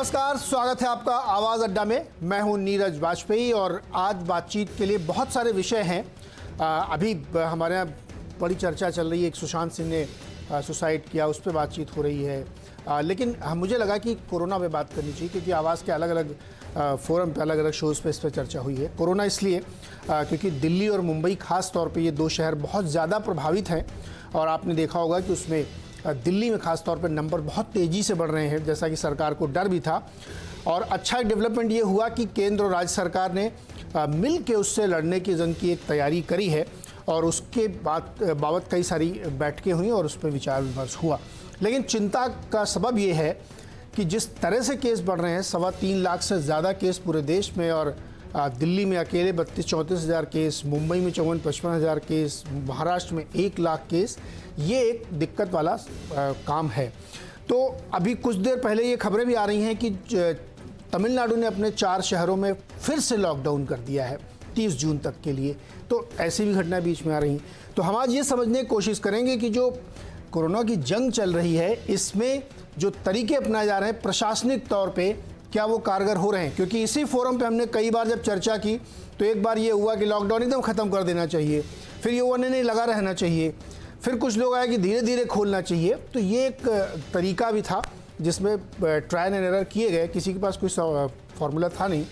नमस्कार, स्वागत है आपका आवाज़ अड्डा में। मैं हूं नीरज वाजपेयी और आज बातचीत के लिए बहुत सारे विषय हैं। अभी हमारे यहाँ बड़ी चर्चा चल रही है, एक सुशांत सिंह ने सुसाइड किया, उस पर बातचीत हो रही है। लेकिन मुझे लगा कि कोरोना पे बात करनी चाहिए, क्योंकि आवाज़ के अलग अलग फोरम पे, अलग अलग शोज़ पे इस पर चर्चा हुई है। कोरोना इसलिए क्योंकि दिल्ली और मुंबई खास तौर पे ये दो शहर बहुत ज़्यादा प्रभावित हैं और आपने देखा होगा कि उसमें दिल्ली में खास तौर पर नंबर बहुत तेज़ी से बढ़ रहे हैं, जैसा कि सरकार को डर भी था। और अच्छा डेवलपमेंट ये हुआ कि केंद्र और राज्य सरकार ने मिल के उससे लड़ने की जंग की एक तैयारी करी है और उसके बाबत कई सारी बैठकें हुई और उस पर विचार विमर्श हुआ। लेकिन चिंता का सबब ये है कि जिस तरह से केस बढ़ रहे हैं, 3.25 लाख से ज़्यादा केस पूरे देश में, और दिल्ली में अकेले 32-34 हज़ार केस, मुंबई में 54-55 हज़ार केस, महाराष्ट्र में 1 लाख केस, ये एक दिक्कत वाला काम है। तो अभी कुछ देर पहले ये खबरें भी आ रही हैं कि तमिलनाडु ने अपने 4 शहरों में फिर से लॉकडाउन कर दिया है 30 जून तक के लिए। तो ऐसी भी घटनाएं बीच में आ रही हैं। तो हम आज ये समझने की कोशिश करेंगे कि जो कोरोना की जंग चल रही है, इसमें जो तरीके अपनाए जा रहे हैं प्रशासनिक तौर पे, क्या वो कारगर हो रहे हैं। क्योंकि इसी फोरम पे हमने कई बार जब चर्चा की तो एक बार ये हुआ कि लॉकडाउन एकदम ख़त्म कर देना चाहिए, फिर ये हुआ नहीं लगा रहना चाहिए, फिर कुछ लोग आए कि धीरे धीरे खोलना चाहिए। तो ये एक तरीका भी था जिसमें ट्रायल एंड एरर किए गए, किसी के पास कोई फॉर्मूला था नहीं।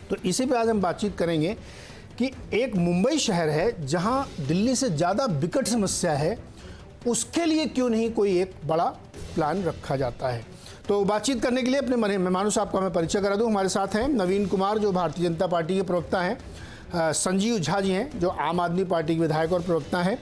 तो इसी पे आज हम बातचीत करेंगे कि एक मुंबई शहर है जहाँ दिल्ली से ज़्यादा विकट समस्या है, उसके लिए क्यों नहीं कोई एक बड़ा प्लान रखा जाता है। तो बातचीत करने के लिए अपने मेहमानों साहब का मैं परिचय करा दूं। हमारे साथ हैं नवीन कुमार, जो भारतीय जनता पार्टी के प्रवक्ता हैं, संजीव झा जी हैं, जो आम आदमी पार्टी के विधायक और प्रवक्ता हैं,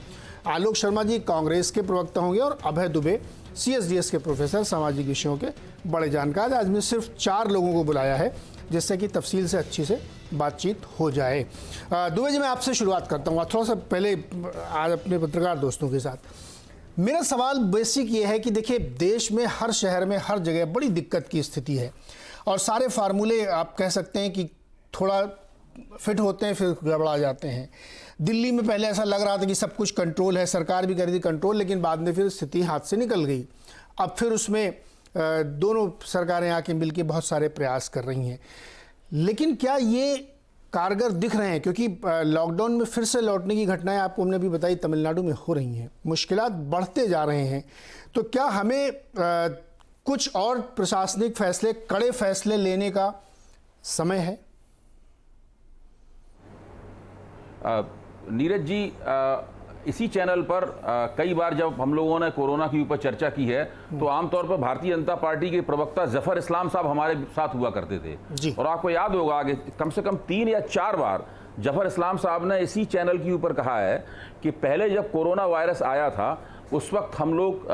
आलोक शर्मा जी कांग्रेस के प्रवक्ता होंगे, और अभय दुबे CSDS के प्रोफेसर, सामाजिक विषयों के बड़े जानकार। आज मैं सिर्फ 4 लोगों को बुलाया है जिससे कि तफसील से अच्छी से बातचीत हो जाए। दुबे जी, मैं आपसे शुरुआत करता हूँ थोड़ा सा पहले आज अपने पत्रकार दोस्तों के साथ। मेरा सवाल बेसिक ये है कि देखिए, देश में हर शहर में हर जगह बड़ी दिक्कत की स्थिति है और सारे फार्मूले आप कह सकते हैं कि थोड़ा फिट होते हैं फिर गड़बड़ा जाते हैं। दिल्ली में पहले ऐसा लग रहा था कि सब कुछ कंट्रोल है, सरकार भी कर रही थी कंट्रोल, लेकिन बाद में फिर स्थिति हाथ से निकल गई। अब फिर उसमें दोनों सरकारें आके मिलके बहुत सारे प्रयास कर रही हैं, लेकिन क्या ये कारगर दिख रहे हैं? क्योंकि लॉकडाउन में फिर से लौटने की घटनाएं आपको हमने भी बताई तमिलनाडु में हो रही हैं, मुश्किलात बढ़ते जा रहे हैं। तो क्या हमें कुछ और प्रशासनिक फैसले, कड़े फैसले लेने का समय है? नीरज जी, इसी चैनल पर कई बार जब हम लोगों ने कोरोना के ऊपर चर्चा की है तो आमतौर पर भारतीय जनता पार्टी के प्रवक्ता जफर इस्लाम साहब हमारे साथ हुआ करते थे। और आपको याद होगा आगे कम से कम 3 या 4 बार जफर इस्लाम साहब ने इसी चैनल के ऊपर कहा है कि पहले जब कोरोना वायरस आया था उस वक्त हम लोग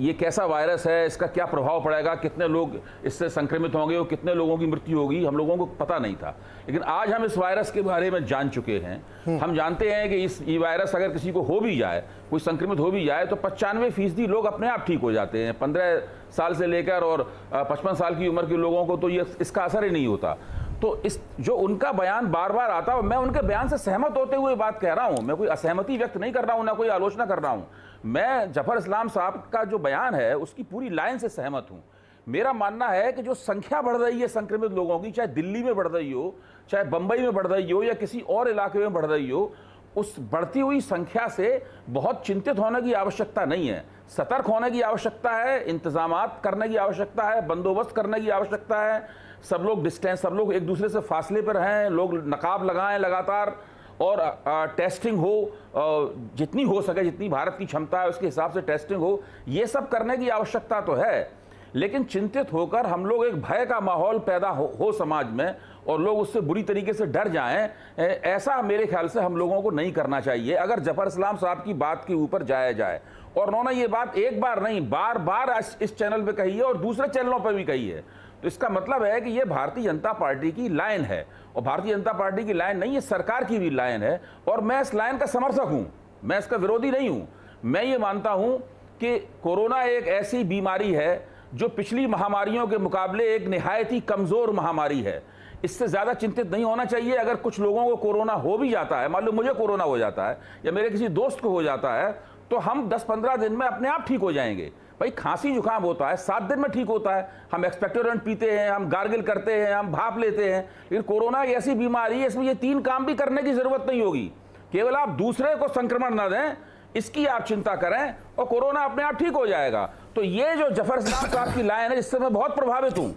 ये कैसा वायरस है, इसका क्या प्रभाव पड़ेगा, कितने लोग इससे संक्रमित होंगे और कितने लोगों की मृत्यु होगी, हम लोगों को पता नहीं था। लेकिन आज हम इस वायरस के बारे में जान चुके हैं। हम जानते हैं कि ये वायरस अगर किसी को हो भी जाए, कोई संक्रमित हो भी जाए, तो 95% लोग अपने आप ठीक हो जाते हैं। 15 साल से लेकर और 55 साल की उम्र के लोगों को तो ये इसका असर ही नहीं होता। तो इस जो उनका बयान बार बार आता है, मैं उनके बयान से सहमत होते हुए बात कह रहा हूं, मैं कोई असहमति व्यक्त नहीं कर रहा हूं, ना कोई आलोचना कर रहा हूं। मैं जफर इस्लाम साहब का जो बयान है उसकी पूरी लाइन से सहमत हूं। मेरा मानना है कि जो संख्या बढ़ रही है संक्रमित लोगों की, चाहे दिल्ली में बढ़ रही हो, चाहे बंबई में बढ़ रही हो या किसी और इलाके में बढ़ रही हो, उस बढ़ती हुई संख्या से बहुत चिंतित होने की आवश्यकता नहीं है। सतर्क होने की आवश्यकता है, इंतजामात करने की आवश्यकता है, बंदोबस्त करने की आवश्यकता है। सब लोग डिस्टेंस, सब लोग एक दूसरे से फासले पर रहें, लोग नकाब लगाएं लगातार, और टेस्टिंग हो जितनी हो सके, जितनी भारत की क्षमता है उसके हिसाब से टेस्टिंग हो। ये सब करने की आवश्यकता तो है, लेकिन चिंतित होकर हम लोग एक भय का माहौल पैदा हो समाज में और लोग उससे बुरी तरीके से डर जाएं, ऐसा मेरे ख्याल से हम लोगों को नहीं करना चाहिए। अगर जफर इस्लाम साहब की बात के ऊपर जाया जाए, और उन्होंने ये बात एक बार नहीं बार बार इस चैनल पे कही है और दूसरे चैनलों पर भी कही है, तो इसका मतलब है कि ये भारतीय जनता पार्टी की लाइन है। और भारतीय जनता पार्टी की लाइन नहीं, ये सरकार की भी लाइन है, और मैं इस लाइन का समर्थक हूं, मैं इसका विरोधी नहीं हूं। मैं ये मानता हूं कि कोरोना एक ऐसी बीमारी है जो पिछली महामारियों के मुकाबले एक निहायत ही कमजोर महामारी है। इससे ज्यादा चिंतित नहीं होना चाहिए। अगर कुछ लोगों को कोरोना हो भी जाता है, मान लो मुझे कोरोना हो जाता है या मेरे किसी दोस्त को हो जाता है, तो हम 10-15 दिन में अपने आप ठीक हो जाएंगे। भाई खांसी जुकाम होता है 7 दिन में ठीक होता है, हम एक्सपेक्टोरेंट पीते हैं, हम गार्गिल करते हैं, हम भाप लेते हैं। लेकिन कोरोना एक ऐसी बीमारी है इसमें ये 3 काम भी करने की जरूरत नहीं होगी, केवल आप दूसरे को संक्रमण न दें इसकी आप चिंता करें और कोरोना अपने आप ठीक हो जाएगा। तो ये जो जफर इस्लाम साहब की लाइन है जिससे मैं बहुत प्रभावित हूं,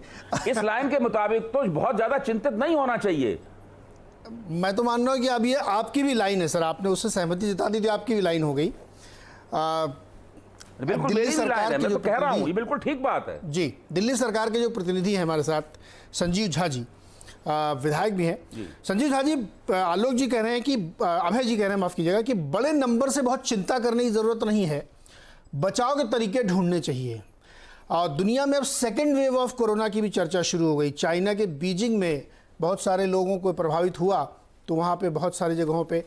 इस लाइन के मुताबिक तो बहुत ज्यादा चिंतित नहीं होना चाहिए। मैं तो मान रहा हूं कि अब ये आपकी भी लाइन है सर, आपने उससे सहमति जता दी थी, आपकी भी लाइन हो गई। बिल्कुल मेरी भी लाइन है, मैं तो कह रहा हूं ये बिल्कुल ठीक बात है। जी, दिल्ली सरकार के जो प्रतिनिधि हैं हमारे साथ, संजीव झा जी, विधायक भी हैं। संजीव झा जी, आलोक जी कह रहे हैं कि अभय जी कह रहे हैं, माफ कीजिएगा, कि बड़े नंबर से बहुत चिंता करने की जरूरत नहीं है, बचाव के तरीके ढूंढने चाहिए। और दुनिया में अब सेकेंड वेव ऑफ कोरोना की भी चर्चा शुरू हो गई। चाइना के बीजिंग में बहुत सारे लोगों को प्रभावित हुआ तो वहाँ पे बहुत सारी जगहों पे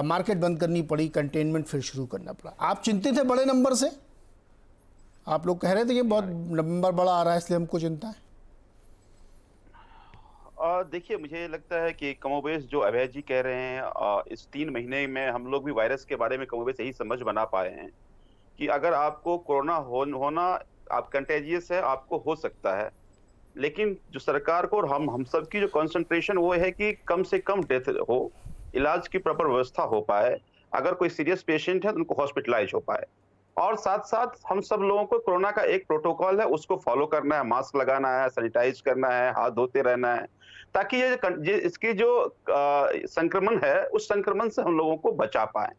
मार्केट बंद करनी पड़ी, कंटेनमेंट फिर शुरू करना पड़ा। आप चिंतित हैं बड़े नंबर से? आप लोग कह रहे थे कि बहुत नंबर बड़ा आ रहा है इसलिए हमको चिंता है। देखिए, मुझे लगता है कि कमोबेश जो अभय जी कह रहे हैं, इस 3 महीने में हम लोग भी वायरस के बारे में कमोबेश यही समझ बना पाए हैं कि अगर आपको कोरोना होना आप कंटेजियस है, आपको हो सकता है, लेकिन जो सरकार को और हम सब की जो कंसंट्रेशन वो है कि कम से कम डेथ हो, इलाज की प्रॉपर व्यवस्था हो पाए, अगर कोई सीरियस पेशेंट है तो उनको हॉस्पिटलाइज हो पाए। और साथ साथ हम सब लोगों को कोरोना का एक प्रोटोकॉल है उसको फॉलो करना है, मास्क लगाना है, सैनिटाइज करना है, हाथ धोते रहना है, ताकि ये इसकी जो संक्रमण है उस संक्रमण से हम लोगों को बचा पाए।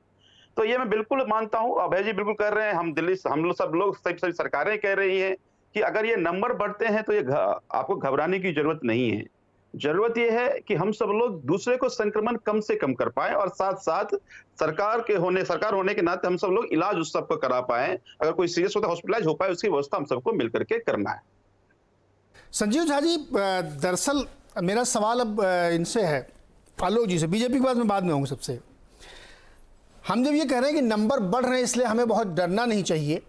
तो ये मैं बिल्कुल मानता हूँ, अभय जी बिल्कुल कर रहे हैं, हम दिल्ली हम लोग सब लोग सभी सरकारें कह रही हैं कि अगर ये नंबर बढ़ते हैं तो ये आपको घबराने की जरूरत नहीं है। जरूरत यह है कि हम सब लोग दूसरे को संक्रमण कम से कम कर पाए और साथ साथ सरकार होने के नाते हम सब लोग इलाज उस सबको करा पाए, अगर कोई सीरियस होता है हॉस्पिटलाइज हो पाए, उसकी व्यवस्था हम सबको मिलकर के करना है। संजीव झा जी, दरअसल मेरा सवाल अब इनसे है, आलोक जी से, बीजेपी के बाद में आऊँगा सबसे। हम जब ये कह रहे हैं कि नंबर बढ़ रहे हैं इसलिए हमें बहुत डरना नहीं चाहिए,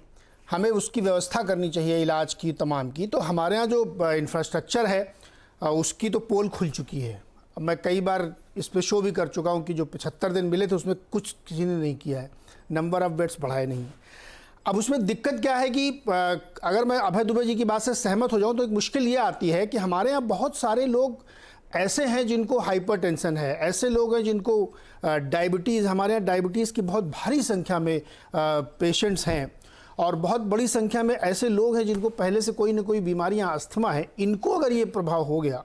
हमें उसकी व्यवस्था करनी चाहिए इलाज की तमाम की, तो हमारे यहाँ जो इंफ्रास्ट्रक्चर है उसकी तो पोल खुल चुकी है। मैं कई बार इस पे शो भी कर चुका हूँ कि जो 75 दिन मिले थे उसमें कुछ किसी ने नहीं किया है, नंबर ऑफ बेड्स बढ़ाए नहीं। अब उसमें दिक्कत क्या है कि अगर मैं अभय दुबे जी की बात से सहमत हो जाऊँ तो एक मुश्किल ये आती है कि हमारे यहाँ बहुत सारे लोग ऐसे हैं जिनको हाइपरटेंशन है, ऐसे लोग हैं जिनको डायबिटीज़, हमारे यहाँ डायबिटीज़ की बहुत भारी संख्या में पेशेंट्स हैं, और बहुत बड़ी संख्या में ऐसे लोग हैं जिनको पहले से कोई ना कोई बीमारियां, अस्थमा है, इनको अगर ये प्रभाव हो गया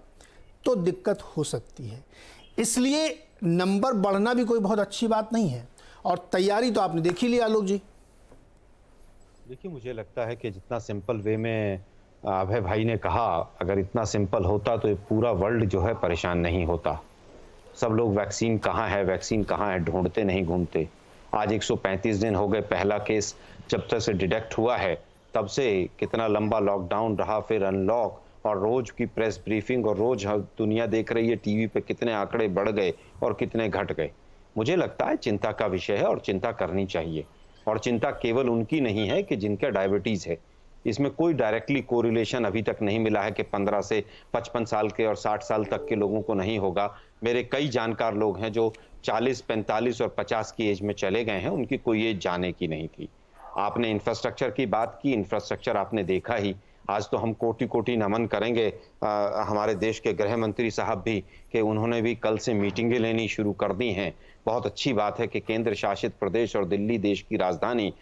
तो दिक्कत हो सकती है। इसलिए नंबर बढ़ना भी कोई बहुत अच्छी बात नहीं है, और तैयारी तो आपने देख ही लिया। आलोक जी, देखिए, मुझे लगता है कि जितना सिंपल वे में अभय भाई ने कहा, अगर इतना सिंपल होता तो ये पूरा वर्ल्ड जो है परेशान नहीं होता। सब लोग वैक्सीन कहाँ है ढूंढते नहीं घूमते। आज 135 दिन हो गए पहला केस जब तक से डिटेक्ट हुआ है, तब से कितना लंबा लॉकडाउन रहा, फिर अनलॉक, और रोज की प्रेस ब्रीफिंग, और रोज दुनिया देख रही है टीवी पे कितने आंकड़े बढ़ गए और कितने घट गए। मुझे लगता है चिंता का विषय है और चिंता करनी चाहिए, और चिंता केवल उनकी नहीं है कि जिनका डायबिटीज है। इसमें कोई डायरेक्टली कोरिलेशन अभी तक नहीं मिला है कि 15 से 55 साल के और 60 साल तक के लोगों को नहीं होगा। मेरे कई जानकार लोग हैं जो 40, 45 और 50 की एज में चले गए हैं, उनकी कोई एज जाने की नहीं थी। आपने इंफ्रास्ट्रक्चर की बात की, इंफ्रास्ट्रक्चर आपने देखा ही। आज तो हम कोटि कोटि नमन करेंगे हमारे देश के गृह मंत्री साहब भी, कि उन्होंने भी कल से मीटिंगें लेनी शुरू कर दी हैं। बहुत अच्छी बात है कि केंद्र शासित प्रदेश और दिल्ली देश की राजधानी,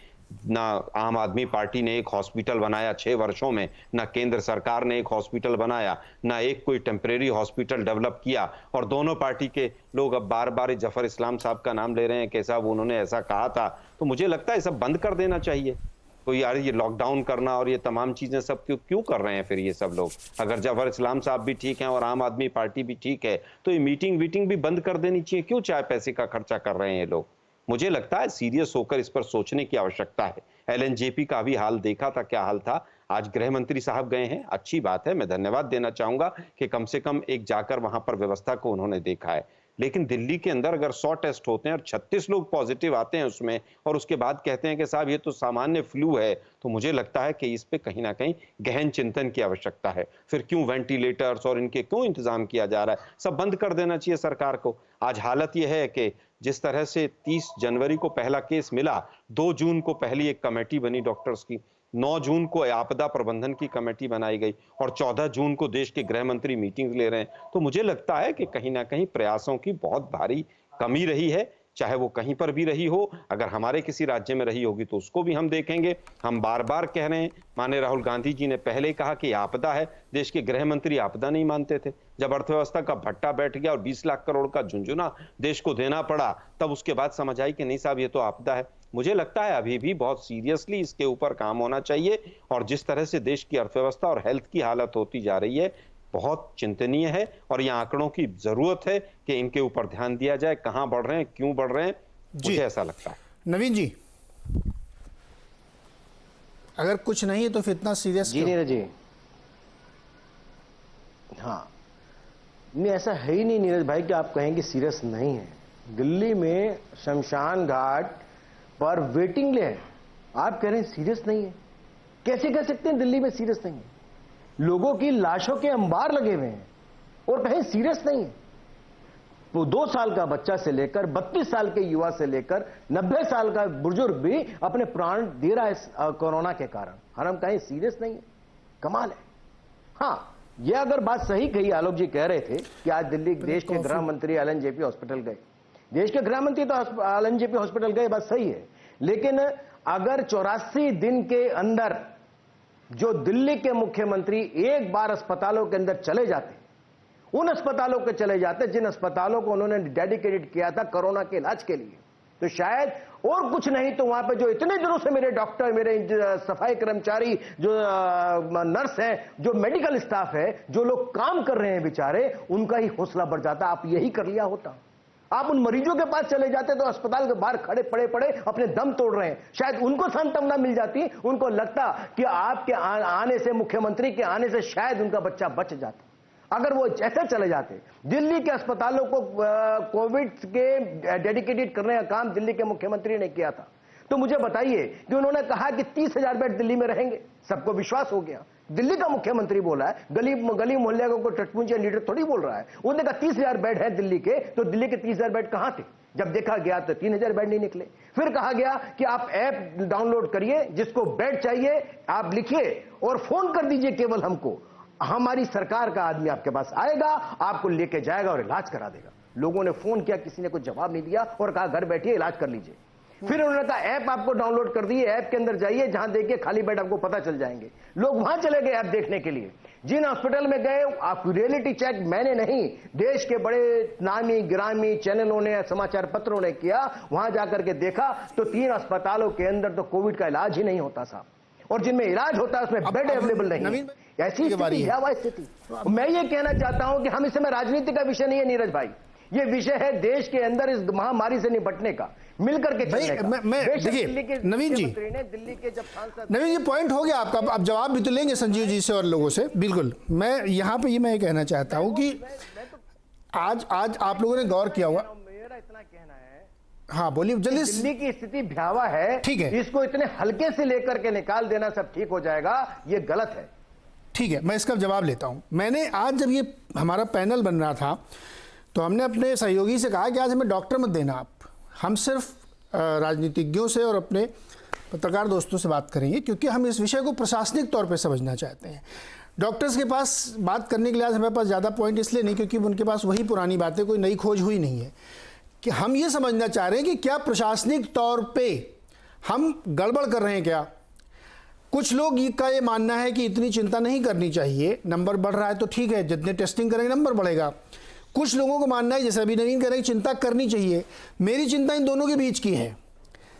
ना आम आदमी पार्टी ने एक हॉस्पिटल बनाया 6 वर्षों में, ना केंद्र सरकार ने एक हॉस्पिटल बनाया, ना एक कोई टेम्परेरी हॉस्पिटल डेवलप किया, और दोनों पार्टी के लोग अब बार बार जफर इस्लाम साहब का नाम ले रहे हैं कि साहब उन्होंने ऐसा कहा था। तो मुझे लगता है सब बंद कर देना चाहिए। तो यार ये लॉकडाउन करना और ये तमाम चीजें सब क्यों कर रहे हैं फिर ये सब लोग? अगर जफर इस्लाम साहब भी ठीक हैं और आम आदमी पार्टी भी ठीक है तो ये मीटिंग भी बंद कर देनी चाहिए। क्यों चाहे पैसे का खर्चा कर रहे हैं ये लोग? मुझे लगता है सीरियस होकर इस पर सोचने की आवश्यकता है। एलएनजेपी का भी हाल देखा था, क्या हाल था। आज गृह मंत्री साहब गए हैं, अच्छी बात है, मैं धन्यवाद देना चाहूंगा कि कम से कम एक जाकर वहां पर व्यवस्था को उन्होंने देखा है। लेकिन दिल्ली के अंदर अगर 100 टेस्ट होते हैं और 36 लोग पॉजिटिव आते हैं उसमें, और उसके बाद कहते हैं कि साहब ये तो सामान्य फ्लू है, तो मुझे लगता है कि इस पे कहीं ना कहीं गहन चिंतन की आवश्यकता है। फिर क्यों वेंटिलेटर्स और इनके क्यों इंतजाम किया जा रहा है? सब बंद कर देना चाहिए सरकार को। आज हालत यह है कि जिस तरह से 30 जनवरी को पहला केस मिला, 2 जून को पहली एक कमेटी बनी डॉक्टर्स की, 9 जून को आपदा प्रबंधन की कमेटी बनाई गई और 14 जून को देश के गृह मंत्री मीटिंग ले रहे हैं। तो मुझे लगता है कि कहीं ना कहीं प्रयासों की बहुत भारी कमी रही है, चाहे वो कहीं पर भी रही हो। अगर हमारे किसी राज्य में रही होगी तो उसको भी हम देखेंगे। हम बार बार कह रहे हैं, माननीय राहुल गांधी जी ने पहले कहा कि आपदा है, देश के गृह मंत्री आपदा नहीं मानते थे। जब अर्थव्यवस्था का भट्टा बैठ गया और 20 लाख करोड़ का झुंझुना देश को देना पड़ा, तब उसके बाद समझ आई कि नहीं साहब ये तो आपदा है। मुझे लगता है अभी भी बहुत सीरियसली इसके ऊपर काम होना चाहिए और जिस तरह से देश की अर्थव्यवस्था और हेल्थ की हालत होती जा रही है बहुत चिंतनीय है और ये आंकड़ों की जरूरत है कि इनके ऊपर ध्यान दिया जाए, कहां बढ़ रहे हैं, क्यों बढ़ रहे हैं, मुझे ऐसा लगता है। नवीन जी, अगर कुछ नहीं है तो फिर इतना सीरियस जी नीरज जी, हाँ नहीं ऐसा है ही नहीं नीरज भाई कि आप कहेंगे सीरियस नहीं है। दिल्ली में शमशान घाट पर वेटिंग ले है, आप कह रहे हैं सीरियस नहीं है। कैसे कह सकते हैं दिल्ली में सीरियस नहीं है? लोगों की लाशों के अंबार लगे हुए हैं और कहीं सीरियस नहीं है। वो 2 साल का बच्चा से लेकर 32 साल के युवा से लेकर 90 साल का बुजुर्ग भी अपने प्राण दे रहा है कोरोना के कारण, और हम कहीं सीरियस नहीं है। कमाल है। हाँ, ये अगर बात सही कही, आलोक जी कह रहे थे कि आज दिल्ली देश के गृह मंत्री एलएनजेपी हॉस्पिटल गए, देश के गृह मंत्री तो एलएनजेपी हॉस्पिटल गए, बात सही है। लेकिन अगर 84 दिन के अंदर जो दिल्ली के मुख्यमंत्री एक बार अस्पतालों के अंदर चले जाते, उन अस्पतालों के चले जाते जिन अस्पतालों को उन्होंने डेडिकेटेड किया था कोरोना के इलाज के लिए, तो शायद और कुछ नहीं तो वहां पे जो इतने दिनों से मेरे डॉक्टर, मेरे सफाई कर्मचारी, जो नर्स हैं, जो मेडिकल स्टाफ है, जो लोग काम कर रहे हैं बेचारे, उनका ही हौसला बढ़ जाता। आप यही कर लिया होता, आप उन मरीजों के पास चले जाते तो अस्पताल के बाहर खड़े पड़े अपने दम तोड़ रहे हैं, शायद उनको सांत्वना मिल जाती, उनको लगता कि आपके आने से, मुख्यमंत्री के आने से शायद उनका बच्चा बच जाता। अगर वो ऐसे चले जाते, दिल्ली के अस्पतालों को कोविड के डेडिकेटेड करने का काम दिल्ली के मुख्यमंत्री ने किया था, तो मुझे बताइए कि उन्होंने कहा कि 30,000 बेड दिल्ली में रहेंगे, सबको विश्वास हो गया। दिल्ली का मुख्यमंत्री बोला है, गली मोहल्ले को टटपुंजिया लीडर थोड़ी बोल रहा है। उन्होंने कहा 30,000 बेड है दिल्ली के, तो दिल्ली के 30,000 बेड कहां थे? जब देखा गया तो 3,000 बेड नहीं निकले। फिर कहा गया कि आप ऐप डाउनलोड करिए, जिसको बेड चाहिए आप लिखिए और फोन कर दीजिए केवल हमको, हमारी सरकार का आदमी आपके पास आएगा, आपको लेके जाएगा और इलाज करा देगा। लोगों ने फोन किया, किसी ने कोई जवाब नहीं दिया और कहा घर बैठिए इलाज कर लीजिए। फिर उन्होंने कहा ऐप आपको डाउनलोड कर दिए, ऐप के अंदर जाइए, जहां देखिए खाली बेड आपको पता चल जाएंगे। लोग वहां चले गए ऐप देखने के लिए। जिन हॉस्पिटल में गए, आप रियलिटी चेक मैंने नहीं, देश के बड़े नामी गिरामी चैनलों ने, समाचार पत्रों ने किया, वहां जाकर के देखा तो 3 अस्पतालों के अंदर तो कोविड का इलाज ही नहीं होता साहब, और जिनमें इलाज होता है उसमें बेड अवेलेबल नहीं। ऐसी स्थिति, भयावह स्थिति। मैं ये कहना चाहता हूं कि हम इस समय राजनीति का विषय नहीं है नीरज भाई, ये विषय है देश के अंदर इस महामारी से निपटने का, मिलकर के चलने का। देखिए नवीन जी, दिल्ली के जब सांसद, नवीन जी पॉइंट हो गया आपका, अब जवाब भी तो लेंगे संजीव जी से और लोगों से। बिल्कुल, मैं यहाँ पे मैं ये कहना चाहता हूँ कि आज आप लोगों ने गौर किया होगा, मेरा इतना कहना है, हाँ बोलिए जल्दी। दिल्ली की स्थिति भयावह है, ठीक है, इसको इतने हल्के से लेकर के निकाल देना सब ठीक हो जाएगा, ये गलत है। ठीक है, मैं इसका जवाब लेता हूं। मैंने आज जब ये हमारा पैनल बन रहा था तो हमने अपने सहयोगी से कहा कि आज हमें डॉक्टर मत देना आप, हम सिर्फ राजनीतिज्ञों से और अपने पत्रकार दोस्तों से बात करेंगे, क्योंकि हम इस विषय को प्रशासनिक तौर पे समझना चाहते हैं। डॉक्टर्स के पास बात करने के लिए आज हमारे पास ज़्यादा पॉइंट इसलिए नहीं क्योंकि उनके पास वही पुरानी बातें, कोई नई खोज हुई नहीं है। कि हम ये समझना चाह रहे हैं कि क्या प्रशासनिक तौर पे हम गड़बड़ कर रहे हैं क्या। कुछ लोग का ये मानना है कि इतनी चिंता नहीं करनी चाहिए, नंबर बढ़ रहा है तो ठीक है, जितने टेस्टिंग करेंगे नंबर बढ़ेगा। कुछ लोगों को मानना है, जैसे अभी नवीन कह रहे हैं, चिंता करनी चाहिए। मेरी चिंता इन दोनों के बीच की है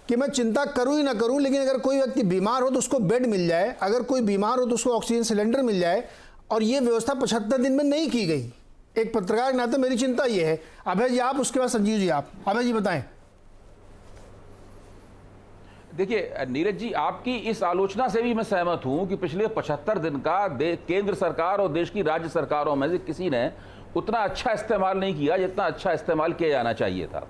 कि मैं चिंता करूं ही ना करूं, लेकिन अगर कोई व्यक्ति बीमार हो तो उसको बेड मिल जाए, अगर कोई बीमार हो तो उसको ऑक्सीजन सिलेंडर मिल जाए, और ये व्यवस्था 75 दिन में नहीं की गई। एक पत्रकार के नाते मेरी चिंता ये है। अभय जी आप, उसके बाद संजीव जी आप। अभय जी बताएं। देखिए नीरज जी, आपकी इस आलोचना से भी मैं सहमत हूं कि पिछले 75 दिन का केंद्र सरकार और देश की राज्य सरकारों में से किसी ने उतना अच्छा इस्तेमाल नहीं किया जितना अच्छा इस्तेमाल किया जाना चाहिए था।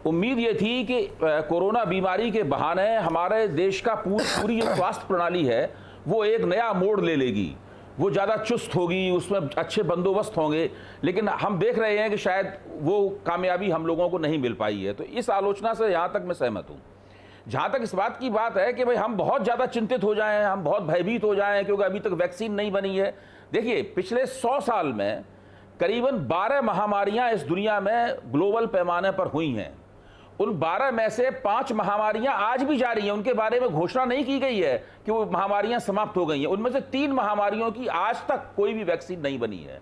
उम्मीद ये थी कि कोरोना बीमारी के बहाने हमारे देश का पूरी जो स्वास्थ्य प्रणाली है वो एक नया मोड़ ले लेगी, वो ज़्यादा चुस्त होगी, उसमें अच्छे बंदोबस्त होंगे। लेकिन हम देख रहे हैं कि शायद वो कामयाबी हम लोगों को नहीं मिल पाई है। तो इस आलोचना से यहाँ तक मैं सहमत हूँ। जहां तक इस बात की बात है कि भाई हम बहुत ज्यादा चिंतित हो जाएं, हम बहुत भयभीत हो जाएं क्योंकि अभी तक वैक्सीन नहीं बनी है। देखिए, पिछले 100 साल में करीबन 12 महामारियां इस दुनिया में ग्लोबल पैमाने पर हुई हैं। उन 12 में से 5 महामारियां आज भी जारी हैं, उनके बारे में घोषणा नहीं की गई है कि वो महामारियां समाप्त हो गई हैं। उनमें से 3 महामारियों की आज तक कोई भी वैक्सीन नहीं बनी है।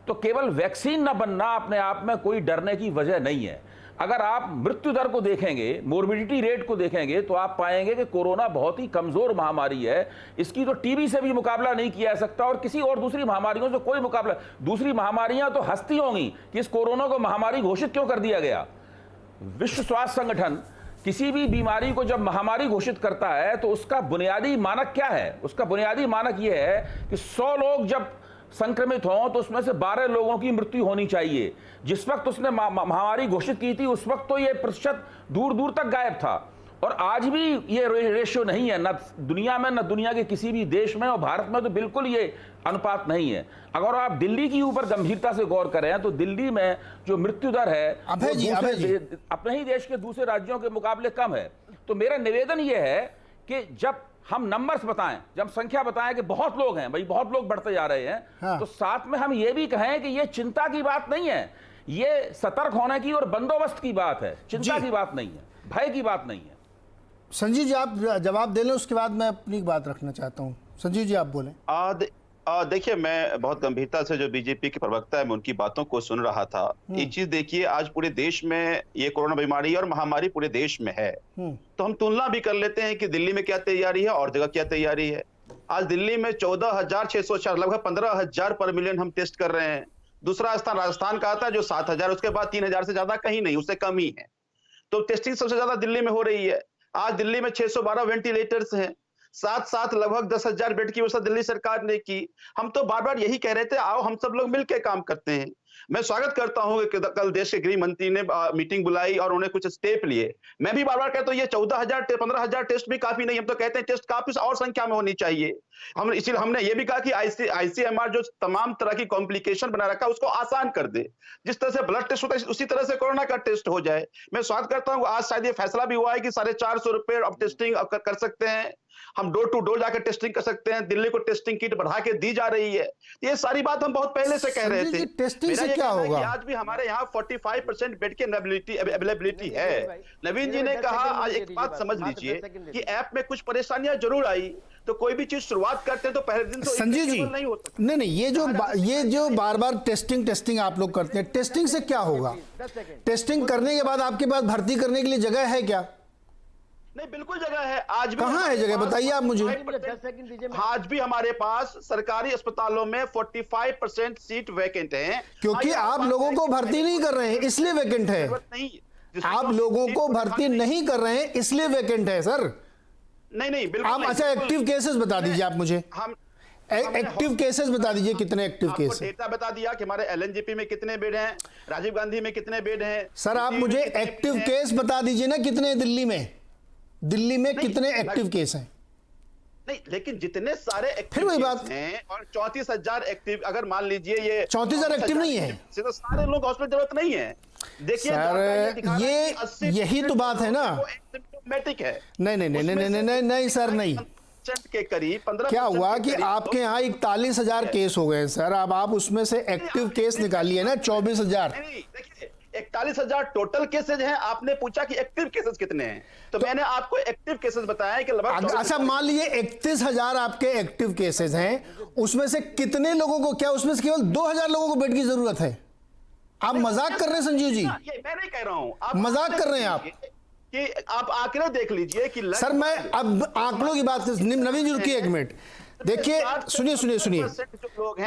तो केवल वैक्सीन न बनना अपने आप में कोई डरने की वजह नहीं है। अगर आप मृत्यु दर को देखेंगे, मोर्बिडिटी रेट को देखेंगे, तो आप पाएंगे कि कोरोना बहुत ही कमजोर महामारी है। इसकी तो टीबी से भी मुकाबला नहीं किया जा सकता और किसी और दूसरी महामारियों से कोई मुकाबला। दूसरी महामारियां तो हंसती होंगी कि इस कोरोना को महामारी घोषित क्यों कर दिया गया। विश्व स्वास्थ्य संगठन किसी भी बीमारी को जब महामारी घोषित करता है तो उसका बुनियादी मानक क्या है? उसका बुनियादी मानक यह है कि 100 लोग जब संक्रमित हों तो उसमें से 12 लोगों की मृत्यु होनी चाहिए। जिस वक्त उसने महामारी घोषित की थी उस वक्त तो यह प्रतिशत दूर दूर तक गायब था और आज भी ये रेशियो नहीं है, न दुनिया में, न दुनिया के किसी भी देश में, और भारत में तो बिल्कुल ये अनुपात नहीं है। अगर आप दिल्ली की ऊपर गंभीरता से गौर करें तो दिल्ली में जो मृत्यु दर है अपने ही देश के दूसरे राज्यों के मुकाबले कम है। तो मेरा निवेदन यह है कि जब हम नंबर्स बताएं, जब संख्या बताएं कि बहुत लोग हैं, भाई बहुत लोग बढ़ते जा रहे हैं, हाँ। तो साथ में हम ये भी कहें कि ये चिंता की बात नहीं है, ये सतर्क होने की और बंदोबस्त की बात है, चिंता की बात नहीं है, भय की बात नहीं है। संजीव जी आप जवाब दे लें, उसके बाद मैं अपनी बात रखना चाहता हूं। संजीव जी आप बोलें। देखिए, मैं बहुत गंभीरता से जो बीजेपी के प्रवक्ता है मैं उनकी बातों को सुन रहा था। एक चीज देखिए, आज पूरे देश में ये कोरोना बीमारी और महामारी पूरे देश में है, तो हम तुलना भी कर लेते हैं कि दिल्ली में क्या तैयारी है और जगह क्या तैयारी है। आज दिल्ली में 14,604 लगभग 15,000 पर मिलियन हम टेस्ट कर रहे हैं। दूसरा स्थान राजस्थान का आता है जो 7,000, उसके बाद 3,000 से ज्यादा कहीं नहीं, उससे कम ही है। तो टेस्टिंग सबसे ज्यादा दिल्ली में हो रही है। आज दिल्ली में 612 वेंटिलेटर्स हैं, साथ लगभग 10,000 बेड की व्यवस्था दिल्ली सरकार ने की। हम तो बार बार यही कह रहे थे, आओ हम सब लोग मिलकर काम करते हैं। मैं स्वागत करता हूं कि कल देश के गृह मंत्री ने मीटिंग बुलाई और उन्होंने कुछ स्टेप लिए। मैं भी बार बार कहता हूं ये 14,000 15,000 टेस्ट भी काफी नहीं, हम तो कहते हैं टेस्ट काफी और संख्या में होनी चाहिए। इसीलिए हमने ये भी कहा कि आईसीएमआर जो तमाम तरह की कॉम्प्लिकेशन बना रखा है उसको आसान कर दे। जिस तरह से ब्लड टेस्ट होता है उसी तरह से कोरोना का टेस्ट हो जाए। मैं स्वागत करता हूँ आज शायद ये फैसला भी हुआ है कि 450 रुपए अब टेस्टिंग कर सकते हैं, हम डोर टू डोर जाकर टेस्टिंग कर सकते हैं। दिल्ली को टेस्टिंग किट बढ़ा के दी जा रही है। ये सारी बात हम बहुत पहले से कह रहे थे। टेस्टिंग से क्या होगा? आज भी हमारे यहाँ 45% बेड की अवेलेबिलिटी है। नवीन जी ने कहा, आज एक बात समझ लीजिए कि ऐप में कुछ परेशानियां जरूर आई, तो कोई भी चीज शुरुआत करते हैं तो पहले दिन तो संजीव जी नहीं होता। नहीं, ये जो बार बार टेस्टिंग आप लोग करते हैं, टेस्टिंग से क्या होगा? टेस्टिंग करने के बाद आपके पास भर्ती करने के लिए जगह है क्या? नहीं, बिल्कुल जगह है। आज भी कहां है जगह, बताइए आप मुझे। आज भी हमारे पास सरकारी अस्पतालों में 45% सीट वैकेंट हैं, क्योंकि आप लोगों को भर्ती नहीं कर रहे हैं इसलिए वैकेंट है। आप लोगों को भर्ती नहीं कर रहे हैं इसलिए वैकेंट है सर। नहीं बिल्कुल आप अच्छा एक्टिव केसेस बता दीजिए आप मुझे। हम एक्टिव केसेस बता दीजिए, कितने एक्टिव केस हैं? डेटा बता दिया कि हमारे एलएनजेपी में कितने बेड हैं, राजीव गांधी में कितने बेड हैं। सर आप मुझे एक्टिव केस बता दीजिए ना, कितने दिल्ली में कितने एक्टिव केस हैं? नहीं, लेकिन जितने सारे फिर वही बात हैं और 34,000 एक्टिव, अगर मान लीजिए ये 34,000 एक्टिव नहीं है तो सारे लोग हॉस्पिटल जरूरत नहीं है। देखिए सर, ये यही तो बात है ना। सिम्प्टोमेटिक है। नहीं सर, नहीं के करीब 15 क्या हुआ कि आपके यहाँ 41,000 केस हो गए सर। अब आप उसमें से एक्टिव केस निकालिए ना 24,000। 41,000 टोटल केसेज हैं। आपने पूछा कि एक्टिव केसेस कितने हैं, तो मैंने आपको एक्टिव केसेस बताया कि लगभग। अच्छा मान लीजिए 31,000 आपके एक्टिव केसेस हैं, उसमें से कितने लोगों को, क्या उसमें से केवल 2,000 लोगों को बेड की जरूरत है? आप मजाक कर रहे हैं संजीव जी, मैं नहीं कह रहा हूं, आप मजाक कर रहे हैं आप कि आप आंकड़े देख लीजिए कि सर मैं अब आंकड़ों की बात, नवीन जी रुकिए एक मिनट। देखिए सुनिए,